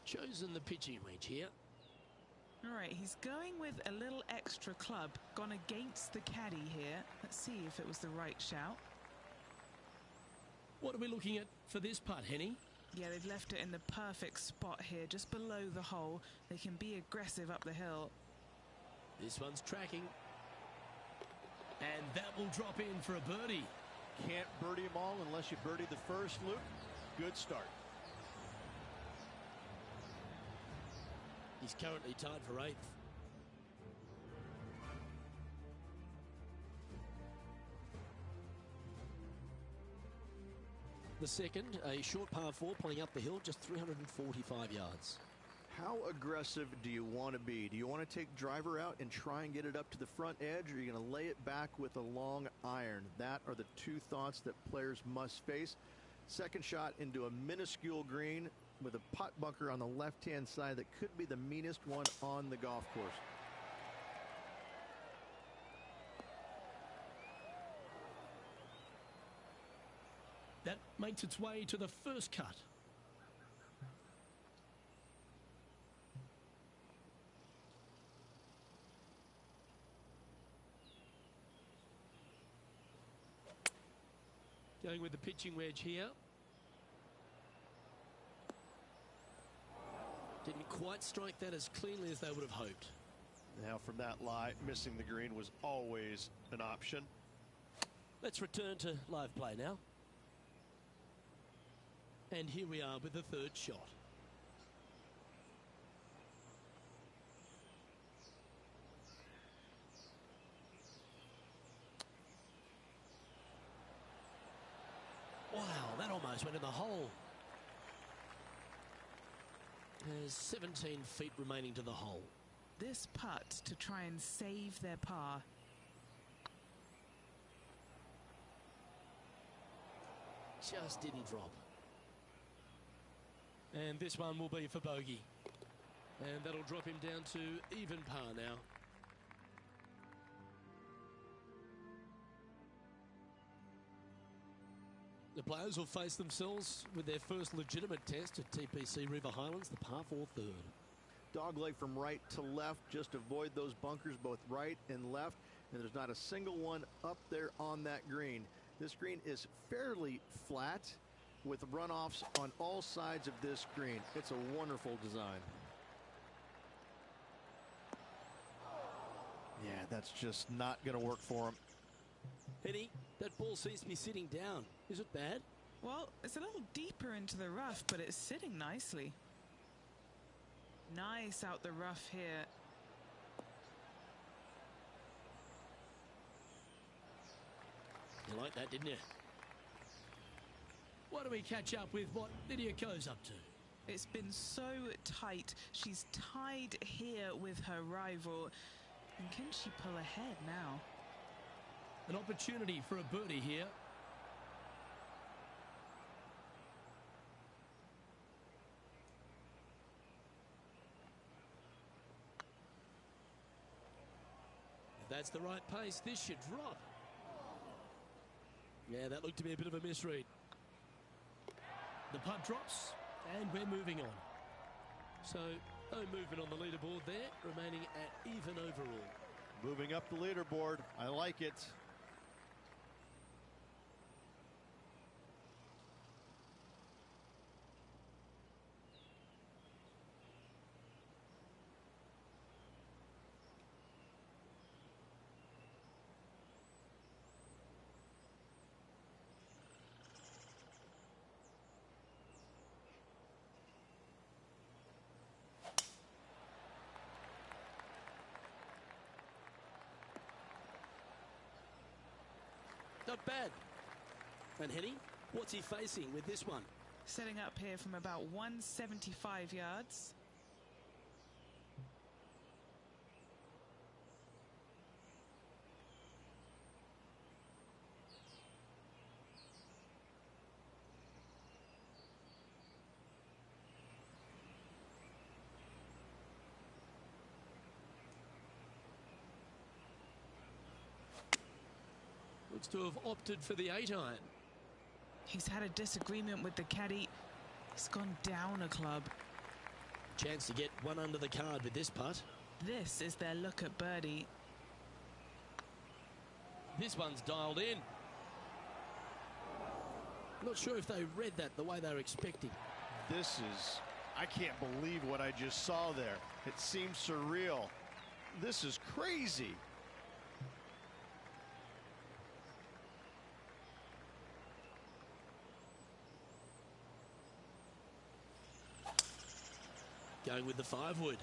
Chosen the pitching wedge here. All right, he's going with a little extra club. Gone against the caddy here. Let's see if it was the right shout. What are we looking at for this putt, Henny? Yeah, they've left it in the perfect spot here, just below the hole. They can be aggressive up the hill. This one's tracking. And that will drop in for a birdie. Can't birdie them all unless you birdie the first, Luke. Good start. He's currently tied for 8th. The second, a short par 4 pulling up the hill, just 345 yards. How aggressive do you want to be? Do you want to take driver out and try and get it up to the front edge, or are you going to lay it back with a long iron? That are the two thoughts that players must face. Second shot into a minuscule green with a pot bunker on the left-hand side that could be the meanest one on the golf course. That makes its way to the first cut. Going with the pitching wedge here. Didn't quite strike that as cleanly as they would have hoped. Now from that lie, missing the green was always an option. Let's return to live play now. And here we are with the third shot. Wow, that almost went in the hole. There's 17 feet remaining to the hole. This putt to try and save their par. Just didn't drop. And this one will be for bogey. And that'll drop him down to even par now. The players will face themselves with their first legitimate test at TPC River Highlands, the par 4 third. Dogleg from right to left. Just avoid those bunkers both right and left. And there's not a single one up there on that green. This green is fairly flat with runoffs on all sides of this green. It's a wonderful design. Yeah, that's just not going to work for him. Henny, that ball seems to be sitting down. Is it bad? Well, it's a little deeper into the rough, but it's sitting nicely. Nice out the rough here. You like that, didn't you? Why don't we catch up with what Lydia Ko's up to? It's been so tight. She's tied here with her rival. And can she pull ahead now? An opportunity for a birdie here. If that's the right pace, this should drop. Yeah, that looked to be a bit of a misread. The putt drops, and we're moving on. So, no movement on the leaderboard there, remaining at even overall. Moving up the leaderboard. I like it. Not bad. And Henny, what's he facing with this one? Setting up here from about 175 yards. Looks to have opted for the 8-iron. He's had a disagreement with the caddy. He's gone down a club. Chance to get one under the card with this putt. This is their look at birdie. This one's dialed in. Not sure if they read that the way they were expecting. This is, I can't believe what I just saw there. It seems surreal. This is crazy. Going with the 5-wood.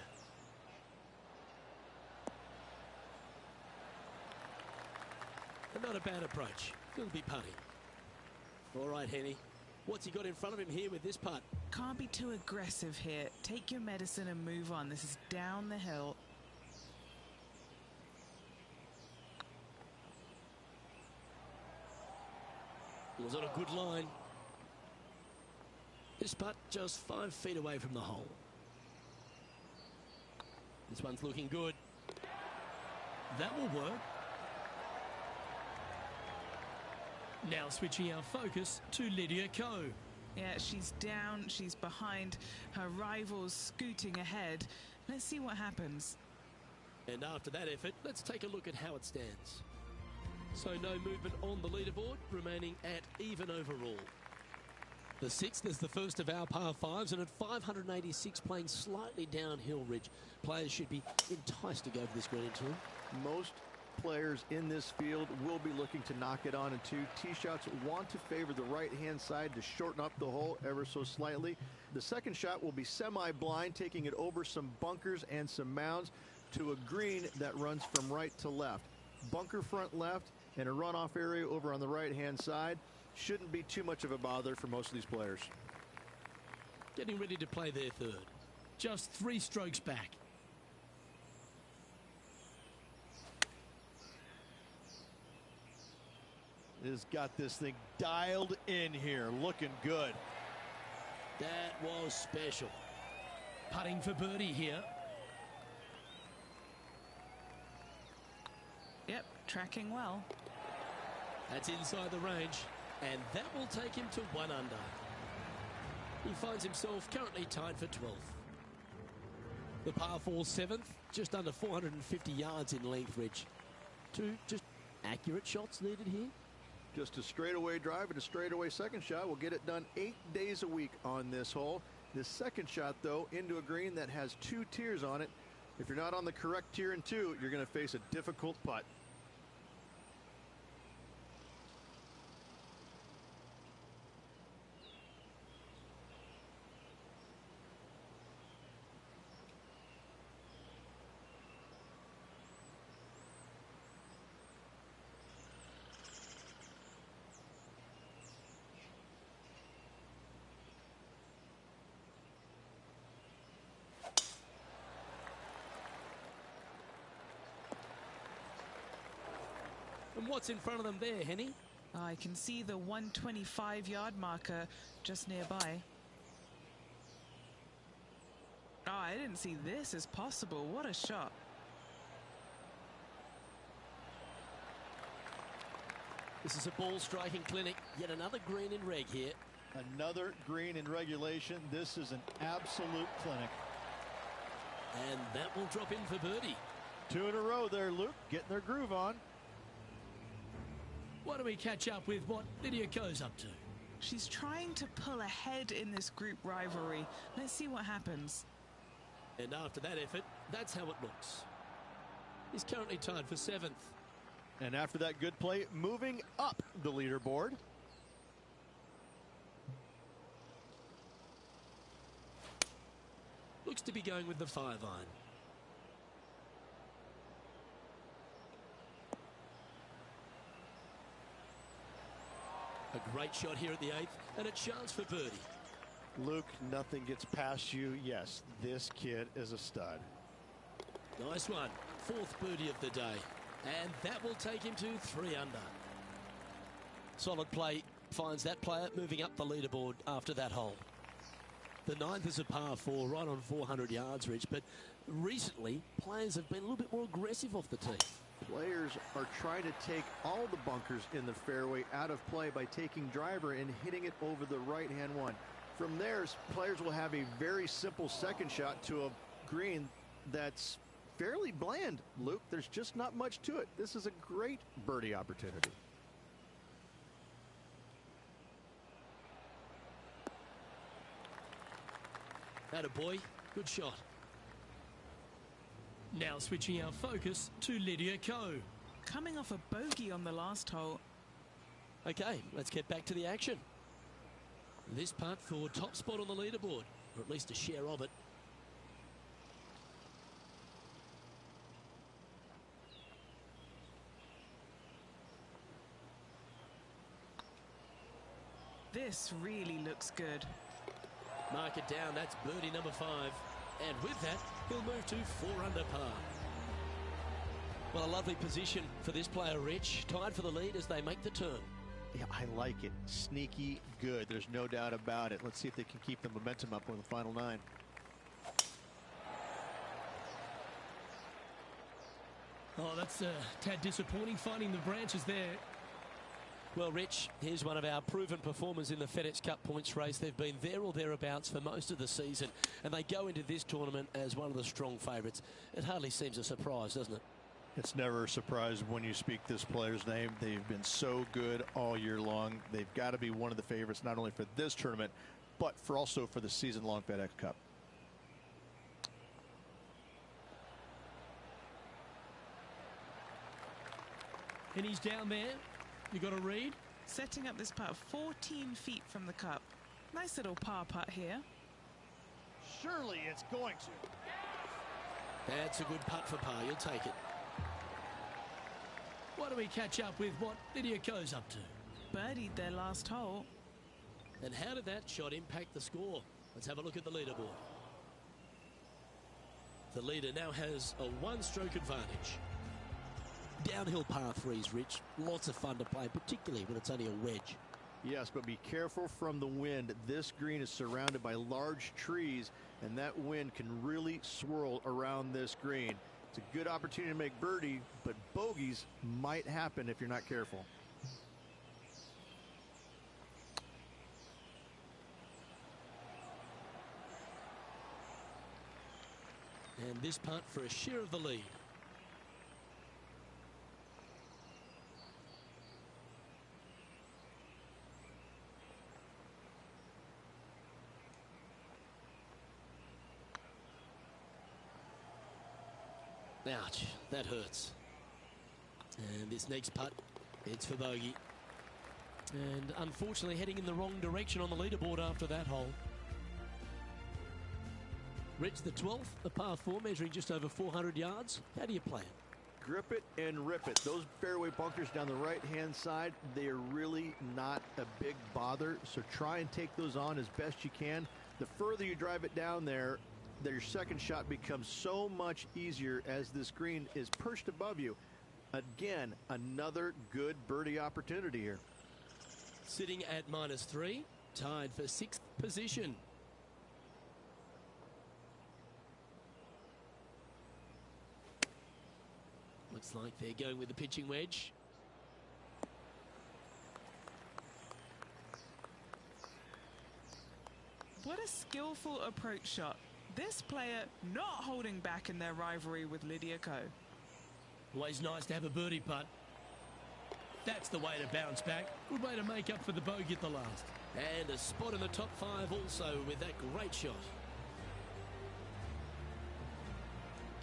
And not a bad approach. He'll be putting. All right, Henny. What's he got in front of him here with this putt? Can't be too aggressive here. Take your medicine and move on. This is down the hill. It was on a good line. This putt just 5 feet away from the hole. This one's looking good. That will work. Now switching our focus to Lydia Ko. Yeah, she's down, she's behind, her rivals scooting ahead. Let's see what happens. And after that effort, let's take a look at how it stands. So no movement on the leaderboard, remaining at even overall. The 6th is the first of our par 5s, and at 586 playing slightly downhill ridge. Players should be enticed to go for this green into him. Most players in this field will be looking to knock it on in 2. Tee shots want to favor the right-hand side to shorten up the hole ever so slightly. The second shot will be semi-blind, taking it over some bunkers and some mounds to a green that runs from right to left. Bunker front left and a runoff area over on the right-hand side. Shouldn't be too much of a bother for most of these players. Getting ready to play their 3rd. Just 3 strokes back. Has got this thing dialed in here, looking good. That was special. Putting for birdie here. Yep, tracking well. That's inside the range, and that will take him to 1 under. He finds himself currently tied for 12th. The par 4 7th, just under 450 yards in length ridge. 2 just accurate shots needed here. Just a straightaway drive and a straightaway second shot will get it done 8 days a week on this hole. This second shot, though, into a green that has 2 tiers on it. If you're not on the correct tier in 2, you're going to face a difficult putt. And what's in front of them there, Henny? I can see the 125-yard marker just nearby. Oh, I didn't see this as possible. What a shot. This is a ball striking clinic. Yet another green in reg here. Another green in regulation. This is an absolute clinic. And that will drop in for birdie. 2 in a row there, Luke, getting their groove on. Why don't we catch up with what Lydia Ko's up to? She's trying to pull ahead in this group rivalry. Let's see what happens. And after that effort, that's how it looks. He's currently tied for 7th. And after that good play, moving up the leaderboard. Looks to be going with the 5-iron. great shot here at the 8th, and a chance for birdie. Luke, nothing gets past you. Yes, this kid is a stud. Nice one. 4th birdie of the day. And that will take him to 3 under. Solid play finds that player moving up the leaderboard after that hole. The 9th is a par 4, right on 400 yards, Rich. But recently, players have been a little bit more aggressive off the tee. Players are trying to take all the bunkers in the fairway out of play by taking driver and hitting it over the right-hand one. From there, players will have a very simple second shot to a green that's fairly bland, Luke. There's just not much to it. This is a great birdie opportunity. Attaboy, good shot. Now switching our focus to Lydia Ko. Coming off a bogey on the last hole. Okay, let's get back to the action. This putt for top spot on the leaderboard, or at least a share of it. This really looks good. Mark it down, that's birdie number 5. And with that, he'll move to 4 under par. Well, a lovely position for this player, Rich. Tied for the lead as they make the turn. Yeah, I like it. Sneaky good. There's no doubt about it. Let's see if they can keep the momentum up on the final 9. Oh, that's a tad disappointing, finding the branches there. Well, Rich, here's one of our proven performers in the FedEx Cup points race. They've been there or thereabouts for most of the season, and they go into this tournament as one of the strong favourites. It hardly seems a surprise, doesn't it? It's never a surprise when you speak this player's name. They've been so good all year long. They've got to be one of the favorites, not only for this tournament, but also for the season-long FedEx Cup. And he's down there. You got a read? Setting up this putt 14 feet from the cup. Nice little par putt here. Surely it's going to. That's a good putt for par. You'll take it. Why don't we catch up with what Lydia Ko's up to? Birdied their last hole. And how did that shot impact the score? Let's have a look at the leaderboard. The leader now has a 1-stroke advantage. Downhill par 3s, Rich. Lots of fun to play, particularly when it's only a wedge. Yes, but be careful from the wind. This green is surrounded by large trees, and that wind can really swirl around this green. It's a good opportunity to make birdie, but bogeys might happen if you're not careful. And this putt for a share of the lead. Ouch, that hurts. And this next putt, it's for bogey. And unfortunately heading in the wrong direction on the leaderboard after that hole. Rich, the 12th, a par 4 measuring just over 400 yards. How do you play it? Grip it and rip it. Those fairway bunkers down the right-hand side, they are really not a big bother. So try and take those on as best you can. The further you drive it down there, your second shot becomes so much easier as this green is perched above you. Again, another good birdie opportunity here. Sitting at -3, tied for 6th position. Looks like they're going with the pitching wedge. What a skillful approach shot. This player not holding back in their rivalry with Lydia Ko. Always nice to have a birdie putt. That's the way to bounce back. Good way to make up for the bogey at the last. And a spot in the top 5 also with that great shot.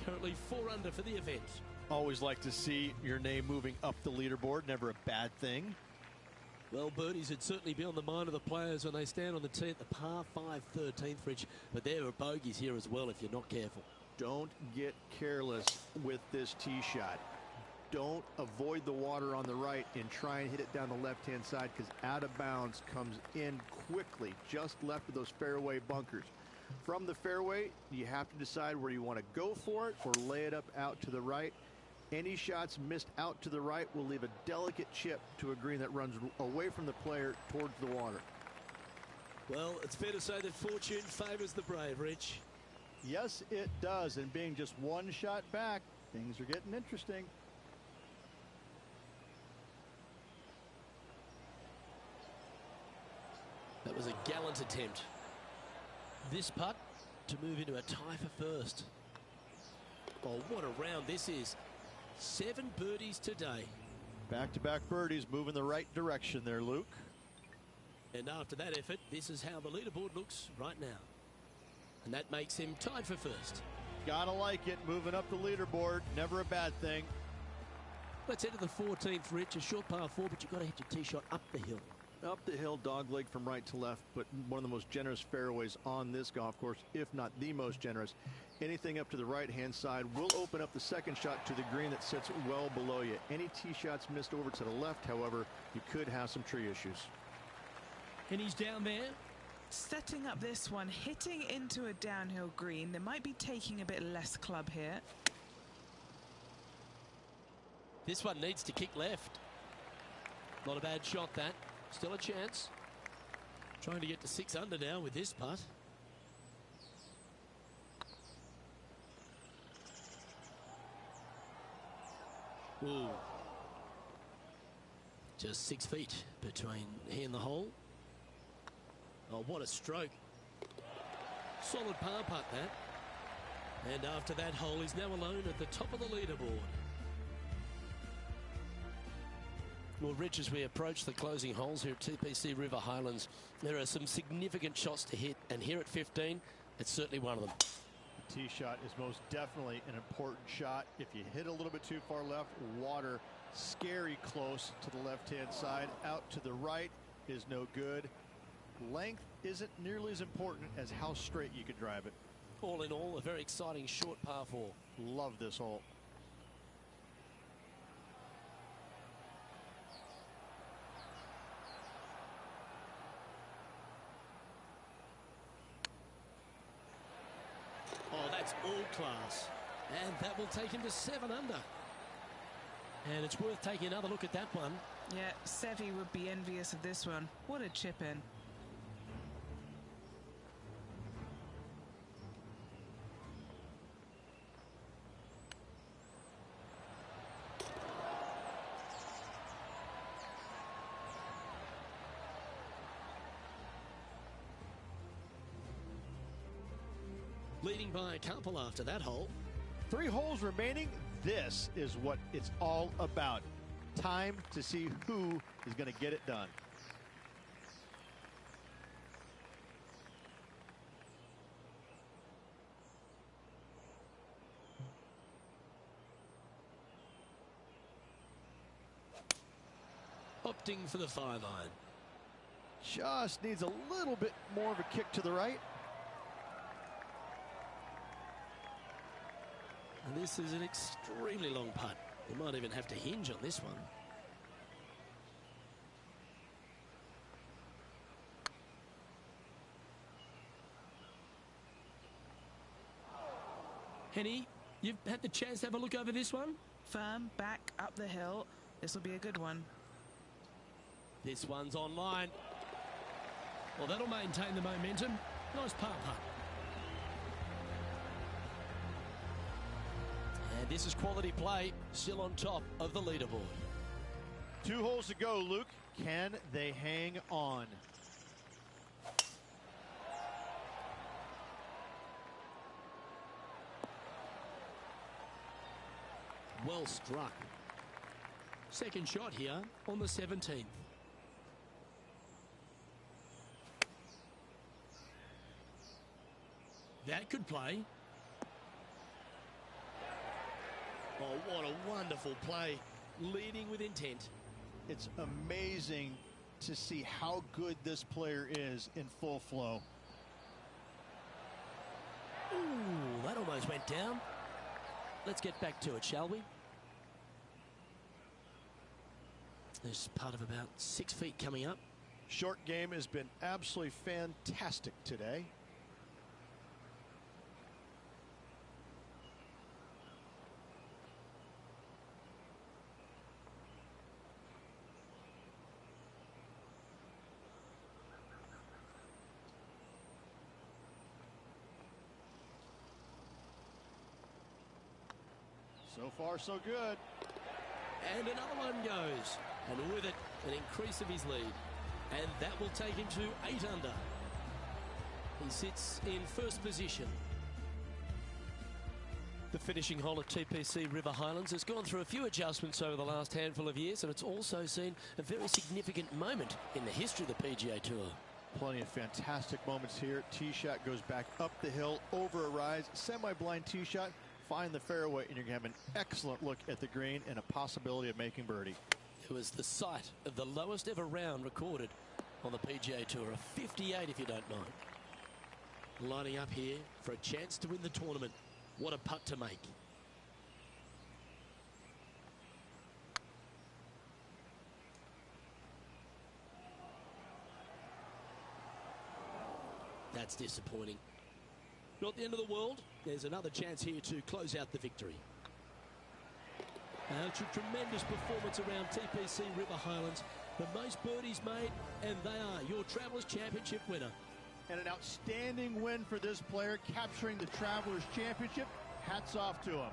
Currently 4 under for the event. Always like to see your name moving up the leaderboard. Never a bad thing. Well, birdies would certainly be on the mind of the players when they stand on the tee at the par 5 13th, Rich. But there are bogeys here as well if you're not careful. Don't get careless with this tee shot. don't avoid the water on the right and try and hit it down the left-hand side, because out of bounds comes in quickly, just left of those fairway bunkers. From the fairway, you have to decide where you want to go for it or lay it up out to the right. Any shots missed out to the right will leave a delicate chip to a green that runs away from the player towards the water. Well, it's fair to say that fortune favors the brave, Rich. Yes, it does. And being just one shot back, things are getting interesting. That was a gallant attempt. This putt to move into a tie for first. Oh, what a round this is. 7 birdies today. Back-to-back birdies, moving the right direction there, Luke. And after that effort, this is how the leaderboard looks right now. And that makes him tied for first. Gotta like it, moving up the leaderboard. Never a bad thing. Let's enter the 14th, Rich. A short par 4, but you've got to hit your tee shot up the hill. Up the hill, dogleg from right to left, but one of the most generous fairways on this golf course, if not the most generous. Anything up to the right-hand side will open up the second shot to the green that sits well below you. Any tee shots missed over to the left, however, you could have some tree issues. And he's down there. Setting up this one, hitting into a downhill green. They might be taking a bit less club here. This one needs to kick left. Not a bad shot, that. Still a chance. Trying to get to 6 under now with this putt. Ooh. Just 6 feet between he and the hole. Oh, what a stroke. Solid par putt, that. And after that hole, he's now alone at the top of the leaderboard. Well, Rich, as we approach the closing holes here at TPC River Highlands, there are some significant shots to hit, and here at 15, it's certainly one of them. The tee shot is most definitely an important shot. If you hit a little bit too far left, water scary close to the left-hand side. Out to the right is no good. Length isn't nearly as important as how straight you can drive it. All in all, a very exciting short par 4. Love this hole. Oh, that's all class. And that will take him to 7 under. And it's worth taking another look at that one. Yeah, Seve would be envious of this one. What a chip in. Leading by a couple after that hole. 3 holes remaining. This is what it's all about. Time to see who is going to get it done. Opting for the 5-iron. Just needs a little bit more of a kick to the right. And this is an extremely long putt. You might even have to hinge on this one. Henny, you've had the chance to have a look over this one? Firm, back, up the hill. This will be a good one. This one's online. Well, that'll maintain the momentum. Nice par putt. And this is quality play, still on top of the leaderboard. 2 holes to go, Luke. Can they hang on? Well struck. Second shot here on the 17th. That could play. Oh, what a wonderful play. Leading with intent. It's amazing to see how good this player is in full flow. Ooh, that almost went down. Let's get back to it, shall we? There's part of about 6 feet coming up. Short game has been absolutely fantastic today. So far, so good. And another one goes. And with it, an increase of his lead. And that will take him to 8 under. He sits in first position. The finishing hole at TPC River Highlands has gone through a few adjustments over the last handful of years, and it's also seen a very significant moment in the history of the PGA Tour. Plenty of fantastic moments here. Tee shot goes back up the hill, over a rise, semi-blind tee shot, find the fairway, and you're going to have an excellent look at the green and a possibility of making birdie. It was the site of the lowest ever round recorded on the PGA Tour, a 58 if you don't know. Lining up here for a chance to win the tournament. What a putt to make. That's disappointing. Not the end of the world. There's another chance here to close out the victory. It's a tremendous performance around TPC River Highlands. The most birdies made, and they are your Travelers Championship winner. And an outstanding win for this player, capturing the Travelers Championship. Hats off to him.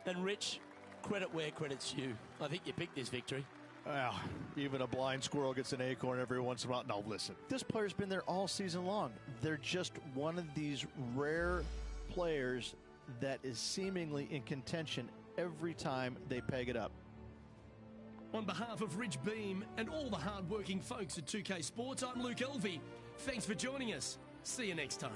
And Rich, credit where credit's due. I think you picked this victory. Well, even a blind squirrel gets an acorn every once in a while. No, listen. This player's been there all season long. They're just one of these rare players that is seemingly in contention every time they peg it up. On behalf of Rich Beam and all the hard-working folks at 2K Sports, I'm Luke Elvey. Thanks for joining us. See you next time.